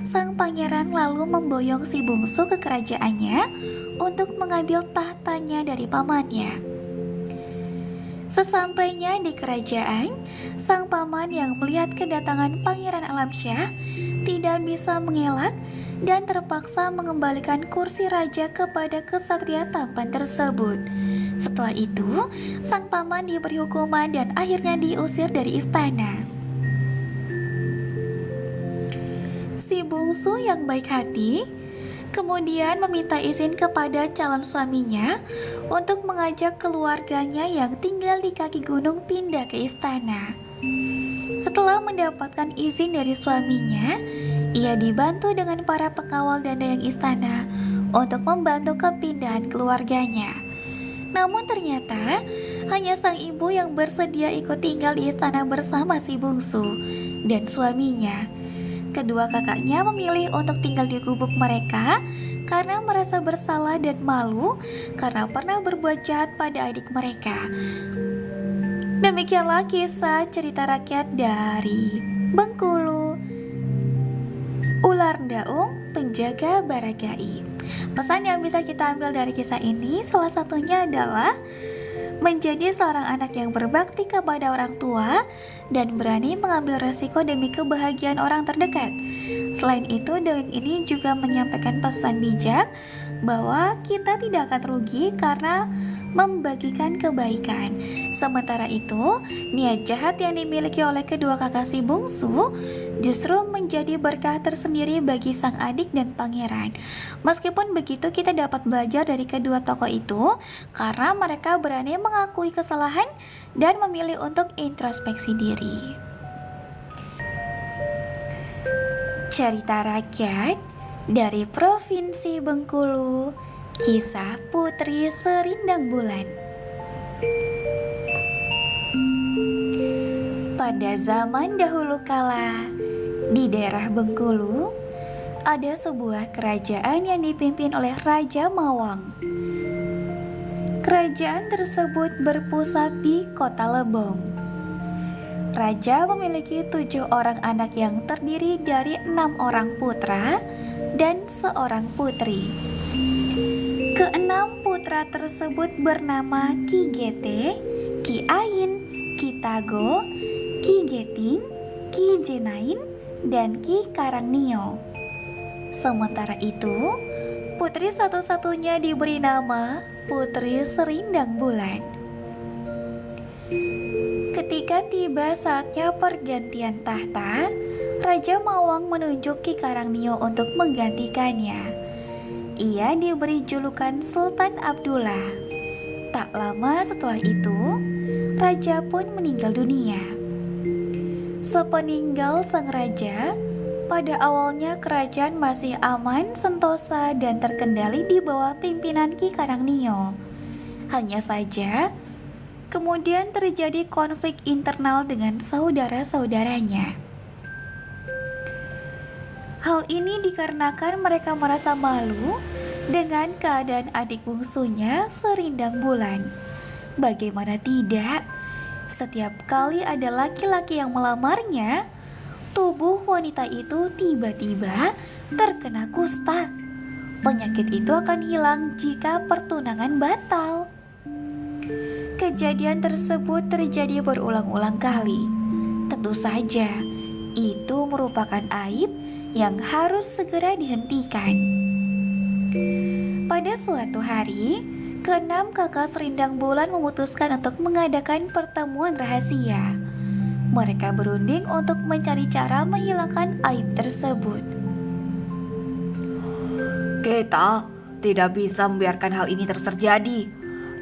Sang pangeran lalu memboyong si bungsu ke kerajaannya untuk mengambil tahtanya dari pamannya. Sesampainya di kerajaan, sang paman yang melihat kedatangan Pangeran Alamsyah tidak bisa mengelak dan terpaksa mengembalikan kursi raja kepada kesatria tampan tersebut. Setelah itu, sang paman diberi hukuman dan akhirnya diusir dari istana. Si bungsu yang baik hati kemudian meminta izin kepada calon suaminya untuk mengajak keluarganya yang tinggal di kaki gunung pindah ke istana. Setelah mendapatkan izin dari suaminya, ia dibantu dengan para pengawal dan dayang istana untuk membantu kepindahan keluarganya. Namun ternyata hanya sang ibu yang bersedia ikut tinggal di istana bersama si bungsu dan suaminya. Kedua kakaknya memilih untuk tinggal di gubuk mereka karena merasa bersalah dan malu karena pernah berbuat jahat pada adik mereka. Demikianlah kisah cerita rakyat dari Bengkulu. Ular Daung, penjaga Baragai. Pesan yang bisa kita ambil dari kisah ini salah satunya adalah menjadi seorang anak yang berbakti kepada orang tua dan berani mengambil resiko demi kebahagiaan orang terdekat. Selain itu, dongeng ini juga menyampaikan pesan bijak bahwa kita tidak akan rugi karena membagikan kebaikan. Sementara itu, niat jahat yang dimiliki oleh kedua kakak si bungsu justru menjadi berkah tersendiri bagi sang adik dan pangeran. Meskipun begitu, kita dapat belajar dari kedua tokoh itu karena mereka berani mengakui kesalahan dan memilih untuk introspeksi diri. Cerita rakyat dari Provinsi Bengkulu, kisah Putri Serindang Bulan. Pada zaman dahulu kala, di daerah Bengkulu, ada sebuah kerajaan yang dipimpin oleh Raja Mawang. Kerajaan tersebut berpusat di kota Lebong. Raja memiliki 7 orang anak yang terdiri dari 6 orang putra dan seorang putri. Keenam putra tersebut bernama Ki Gete, Ki Ain, Ki Tago, Ki Geting, Ki Jenain, dan Ki Karangnio. Sementara itu, putri satu-satunya diberi nama Putri Serindang Bulan. Ketika tiba saatnya pergantian tahta, Raja Mawang menunjuk Ki Karangnio untuk menggantikannya. Ia diberi julukan Sultan Abdullah. Tak lama setelah itu, raja pun meninggal dunia. Sepeninggal sang raja, pada awalnya kerajaan masih aman, sentosa, dan terkendali di bawah pimpinan Ki Karangnio. Hanya saja, kemudian terjadi konflik internal dengan saudara-saudaranya. Hal ini dikarenakan mereka merasa malu dengan keadaan adik bungsunya Serindang Bulan. Bagaimana tidak, setiap kali ada laki-laki yang melamarnya, tubuh wanita itu tiba-tiba terkena kusta. Penyakit itu akan hilang jika pertunangan batal. Kejadian tersebut terjadi berulang-ulang kali. Tentu saja, itu merupakan aib yang harus segera dihentikan. Pada suatu hari, keenam kakak Serindang Bulan memutuskan untuk mengadakan pertemuan rahasia. Mereka berunding untuk mencari cara menghilangkan aib tersebut. Kita tidak bisa membiarkan hal ini terus terjadi.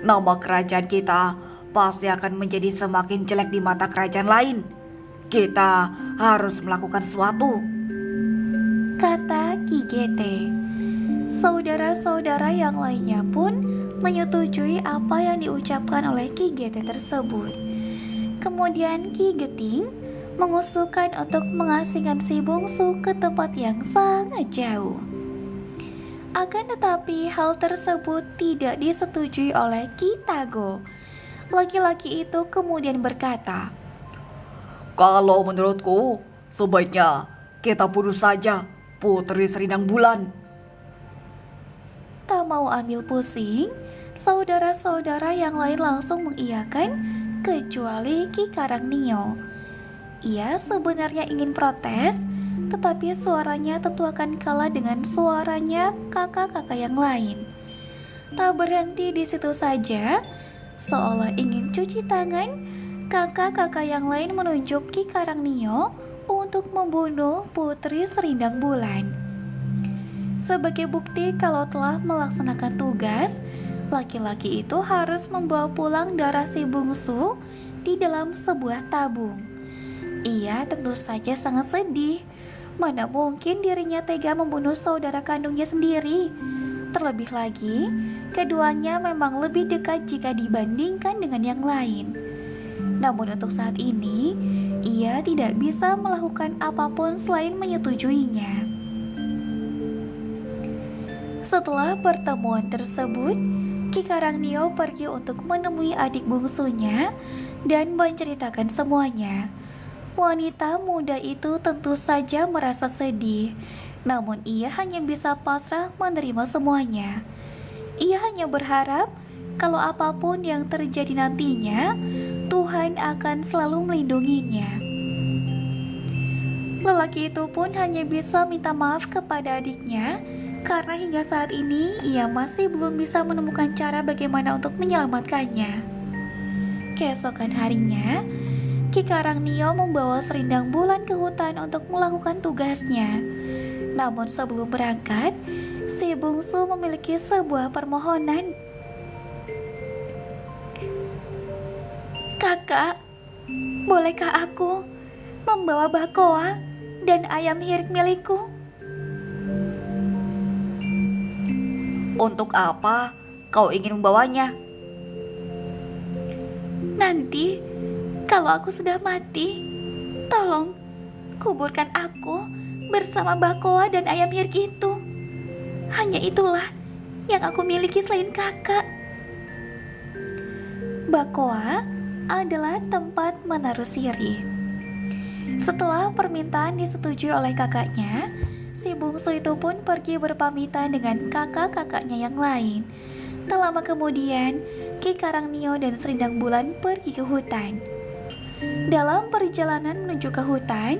Nama kerajaan kita pasti akan menjadi semakin jelek di mata kerajaan lain. Kita harus melakukan sesuatu, kata Ki Gete. Saudara-saudara yang lainnya pun menyetujui apa yang diucapkan oleh Ki Gete tersebut. Kemudian Ki Geting mengusulkan untuk mengasingkan si bungsu ke tempat yang sangat jauh. Akan tetapi hal tersebut tidak disetujui oleh Ki Tago. Laki-laki itu kemudian berkata, "Kalau menurutku, sebaiknya kita bunuh saja Putri Serindang Bulan." Tak mau ambil pusing, saudara-saudara yang lain langsung mengiyakan, kecuali Ki Karangnio. Ia sebenarnya ingin protes, tetapi suaranya tentu akan kalah dengan suaranya kakak-kakak yang lain. Tak berhenti di situ saja, seolah ingin cuci tangan, kakak-kakak yang lain menunjuk Ki Karangnio untuk membunuh Putri Serindang Bulan. Sebagai bukti kalau telah melaksanakan tugas, laki-laki itu harus membawa pulang darah si bungsu di dalam sebuah tabung. Ia tentu saja sangat sedih. Mana mungkin dirinya tega membunuh saudara kandungnya sendiri. Terlebih lagi, keduanya memang lebih dekat jika dibandingkan dengan yang lain. Namun untuk saat ini, ia tidak bisa melakukan apapun selain menyetujuinya. Setelah pertemuan tersebut, Ki Karangnio pergi untuk menemui adik bungsunya dan menceritakan semuanya. Wanita muda itu tentu saja merasa sedih, namun ia hanya bisa pasrah menerima semuanya. Ia hanya berharap kalau apapun yang terjadi nantinya, Tuhan akan selalu melindunginya. Lelaki itu pun hanya bisa minta maaf kepada adiknya, karena hingga saat ini ia masih belum bisa menemukan cara bagaimana untuk menyelamatkannya. Keesokan harinya, Ki Karangnio membawa Serindang Bulan ke hutan untuk melakukan tugasnya. Namun sebelum berangkat, si bungsu memiliki sebuah permohonan. "Kakak, bolehkah aku membawa bakoa dan ayam hirik milikku?" "Untuk apa kau ingin membawanya?" "Nanti, kalau aku sudah mati, Tolong, kuburkan aku bersama Bakoa dan ayam hiir itu. Hanya itulah yang aku miliki selain kakak. Bakoa adalah tempat menaruh sirih. Setelah permintaan disetujui oleh kakaknya, si bungsu itu pun pergi berpamitan dengan kakak-kakaknya yang lain. Tak lama kemudian, Ki Karangnio dan Serindang Bulan pergi ke hutan. Dalam perjalanan menuju ke hutan,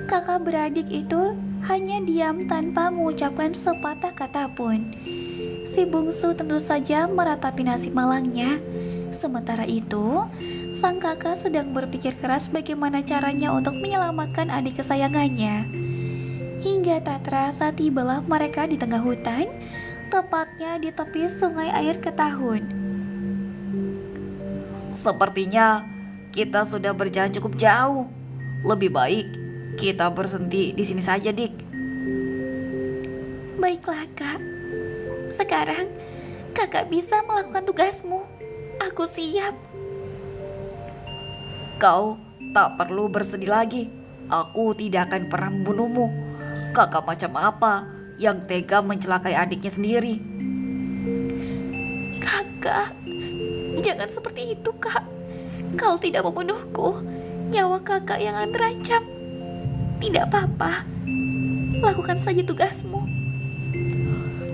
kakak beradik itu hanya diam tanpa mengucapkan sepatah kata pun. Si bungsu tentu saja meratapi nasib malangnya. Sementara itu, sang kakak sedang berpikir keras bagaimana caranya untuk menyelamatkan adik kesayangannya. Hingga tak terasa tibalah mereka di tengah hutan, tepatnya di tepi sungai air Ketahun. Sepertinya kita sudah berjalan cukup jauh. Lebih baik kita berhenti di sini saja, Dik. Baiklah kak, sekarang kakak bisa melakukan tugasmu. Aku siap. Kau tak perlu bersedih lagi. Aku tidak akan pernah membunuhmu. Kakak macam apa yang tega mencelakai adiknya sendiri? Kakak, jangan seperti itu kak. Kau tidak membunuhku. Nyawa kakak yang akan terancam. Tidak apa-apa. Lakukan saja tugasmu.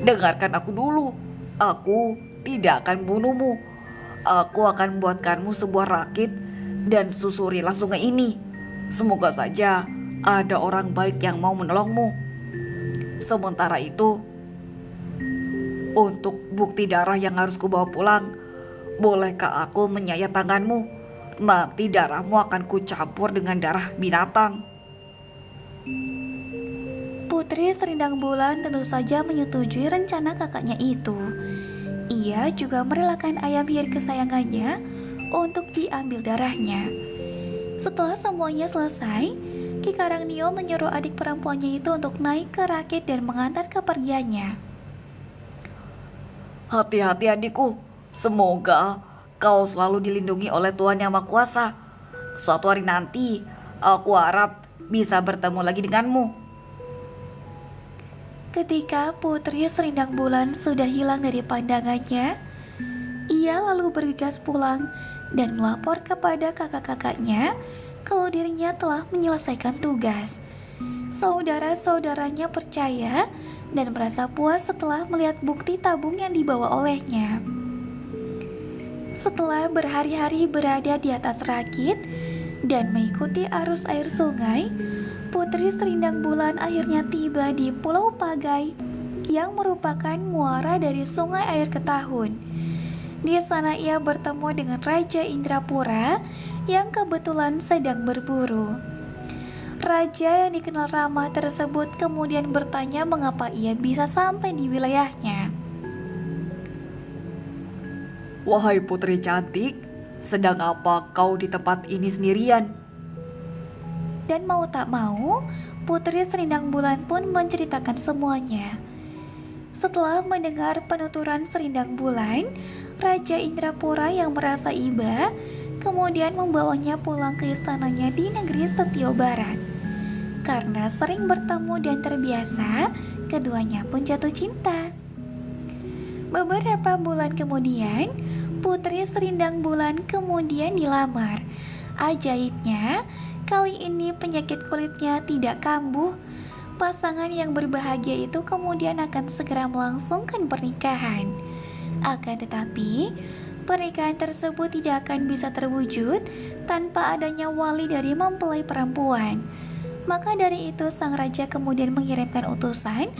Dengarkan aku dulu. Aku tidak akan membunuhmu. Aku akan membuatkanmu sebuah rakit dan susurilah sungai ini. Semoga saja ada orang baik yang mau menolongmu. Sementara itu, untuk bukti darah yang harus kubawa pulang, bolehkah aku menyayat tanganmu? Nanti darahmu akan kucampur dengan darah binatang. Putri Serindang Bulan tentu saja menyetujui rencana kakaknya itu. Ia juga merelakan ayam hiir kesayangannya untuk diambil darahnya. Setelah semuanya selesai, Ki Karangnio menyuruh adik perempuannya itu untuk naik ke rakit dan mengantar kepergiannya. Hati-hati adikku, semoga kau selalu dilindungi oleh Tuhan Yang Maha Kuasa. Suatu hari nanti, aku harap bisa bertemu lagi denganmu. Ketika Putri Serindang Bulan sudah hilang dari pandangannya, ia lalu bergegas pulang dan melapor kepada kakak-kakaknya kalau dirinya telah menyelesaikan tugas. Saudara-saudaranya percaya dan merasa puas setelah melihat bukti tabung yang dibawa olehnya. Setelah berhari-hari berada di atas rakit dan mengikuti arus air sungai, Putri Serindang Bulan akhirnya tiba di Pulau Pagai yang merupakan muara dari sungai air Ketahun. Di sana ia bertemu dengan Raja Indrapura yang kebetulan sedang berburu. Raja yang dikenal ramah tersebut kemudian bertanya mengapa ia bisa sampai di wilayahnya. Wahai putri cantik, sedang apa kau di tempat ini sendirian? Dan mau tak mau, Putri Serindang Bulan pun menceritakan semuanya. Setelah mendengar penuturan Serindang Bulan, Raja Indrapura yang merasa iba kemudian membawanya pulang ke istananya di negeri Setio Barat. Karena sering bertemu dan terbiasa, keduanya pun jatuh cinta. Beberapa bulan kemudian, Putri Serindang Bulan kemudian dilamar. Ajaibnya, kali ini penyakit kulitnya tidak kambuh. Pasangan yang berbahagia itu kemudian akan segera melangsungkan pernikahan. Akan tetapi, pernikahan tersebut tidak akan bisa terwujud tanpa adanya wali dari mempelai perempuan. Maka dari itu sang raja kemudian mengirimkan utusan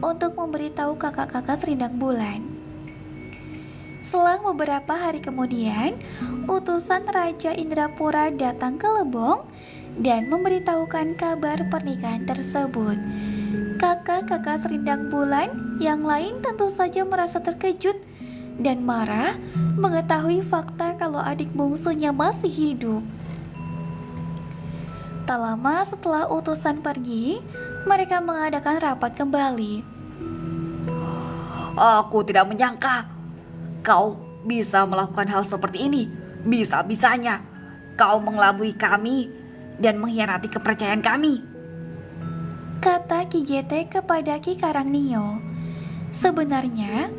untuk memberitahu kakak-kakak Serindang Bulan. Selang beberapa hari kemudian, utusan Raja Indrapura datang ke Lebong dan memberitahukan kabar pernikahan tersebut. Kakak-kakak Serindang Bulan yang lain tentu saja merasa terkejut dan marah mengetahui fakta kalau adik bungsunya masih hidup. Tak lama setelah utusan pergi, mereka mengadakan rapat kembali. Aku tidak menyangka kau bisa melakukan hal seperti ini. Bisa-bisanya kau mengelabui kami dan mengkhianati kepercayaan kami. Kata Ki Gete kepada Ki Karangnio. Sebenarnya,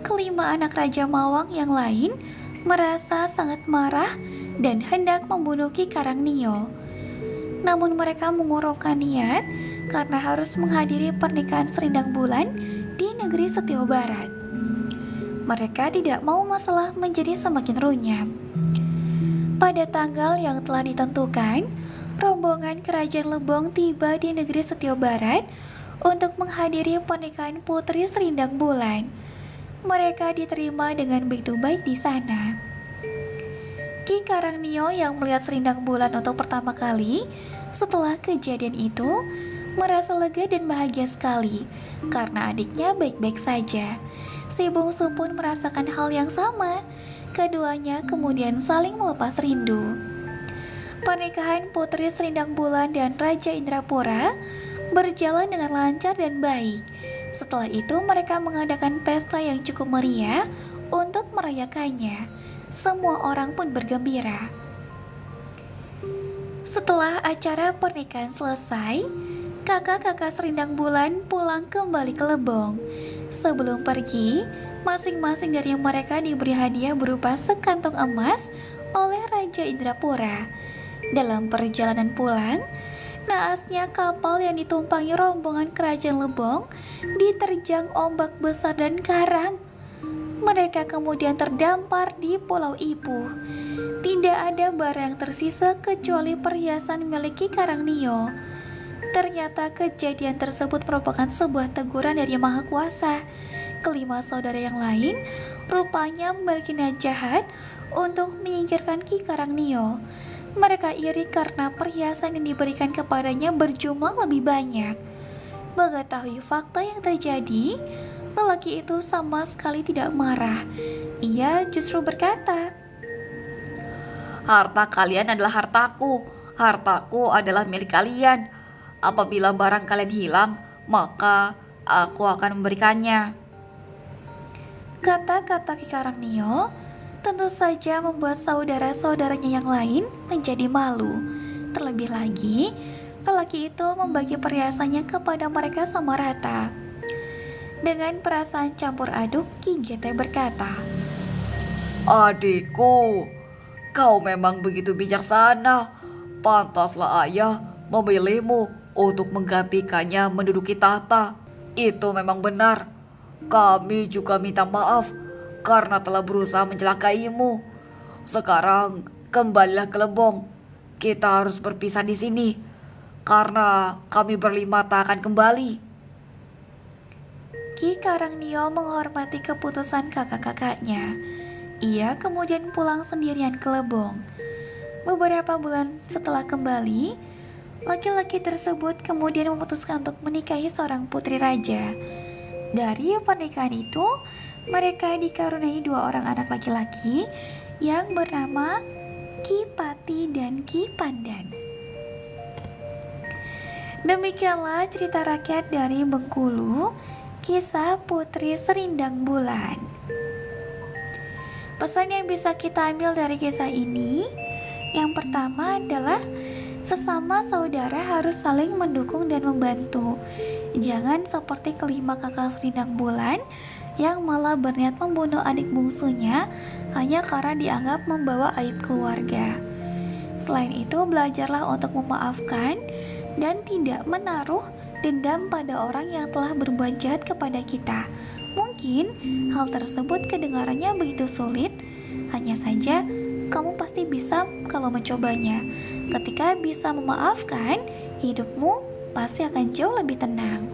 kelima anak Raja Mawang yang lain merasa sangat marah dan hendak membunuh Ki Karangnio. Namun mereka mengurungkan niat karena harus menghadiri pernikahan Serindang Bulan di negeri Setio Barat. Mereka tidak mau masalah menjadi semakin runyam. Pada tanggal yang telah ditentukan, rombongan Kerajaan Lebong tiba di negeri Setio Barat untuk menghadiri pernikahan Putri Serindang Bulan. Mereka diterima dengan begitu baik di sana. Ki Karangnio yang melihat Serindang Bulan untuk pertama kali setelah kejadian itu merasa lega dan bahagia sekali karena adiknya baik-baik saja. Si bungsu pun merasakan hal yang sama. Keduanya kemudian saling melepas rindu. Pernikahan Putri Serindang Bulan dan Raja Indrapura berjalan dengan lancar dan baik. Setelah itu mereka mengadakan pesta yang cukup meriah untuk merayakannya. Semua orang pun bergembira. Setelah acara pernikahan selesai, kakak-kakak Serindang Bulan pulang kembali ke Lebong. Sebelum pergi, masing-masing dari mereka diberi hadiah berupa sekantong emas oleh Raja Indrapura. Dalam perjalanan pulang, naasnya kapal yang ditumpangi rombongan kerajaan Lebong diterjang ombak besar dan karam. Mereka kemudian terdampar di Pulau Ipuh. Tidak ada barang yang tersisa kecuali perhiasan milik Ki Karangnio. Ternyata kejadian tersebut merupakan sebuah teguran dari Maha Kuasa. Kelima saudara yang lain rupanya memiliki niat jahat untuk menyingkirkan Ki Karangnio. Mereka iri karena perhiasan yang diberikan kepadanya berjumlah lebih banyak. Mengetahui fakta yang terjadi, lelaki itu sama sekali tidak marah. Ia justru berkata, Harta kalian adalah hartaku. Hartaku adalah milik kalian. Apabila barang kalian hilang, maka aku akan memberikannya. kata-kata Ki Karangnio tentu saja membuat saudara-saudaranya yang lain menjadi malu. Terlebih lagi, lelaki itu membagi perhiasannya kepada mereka sama rata. Dengan perasaan campur aduk, Ki Gete berkata, Adikku, kau memang begitu bijaksana. Pantaslah ayah memilihmu untuk menggantikannya menduduki tahta. Itu memang benar. Kami juga minta maaf karena telah berusaha mencelakaimu. Sekarang kembalilah ke Lebong. Kita harus berpisah di sini karena kami berlima tak akan kembali. Ki Karangnio menghormati keputusan kakak-kakaknya. Ia kemudian pulang sendirian ke Lebong. Beberapa bulan setelah kembali, laki-laki tersebut kemudian memutuskan untuk menikahi seorang putri raja. Dari pernikahan itu, mereka dikaruniai 2 orang anak laki-laki yang bernama Ki Pati dan Ki Pandan. Demikianlah cerita rakyat dari Bengkulu, kisah Putri Serindang Bulan. Pesan yang bisa kita ambil dari kisah ini, yang pertama adalah sesama saudara harus saling mendukung dan membantu. Jangan seperti kelima kakak Serindang Bulan yang malah berniat membunuh adik bungsunya hanya karena dianggap membawa aib keluarga. Selain itu, belajarlah untuk memaafkan dan tidak menaruh dendam pada orang yang telah berbuat jahat kepada kita. Mungkin hal tersebut kedengarannya begitu sulit, hanya saja kamu pasti bisa kalau mencobanya. Ketika bisa memaafkan, hidupmu pasti akan jauh lebih tenang.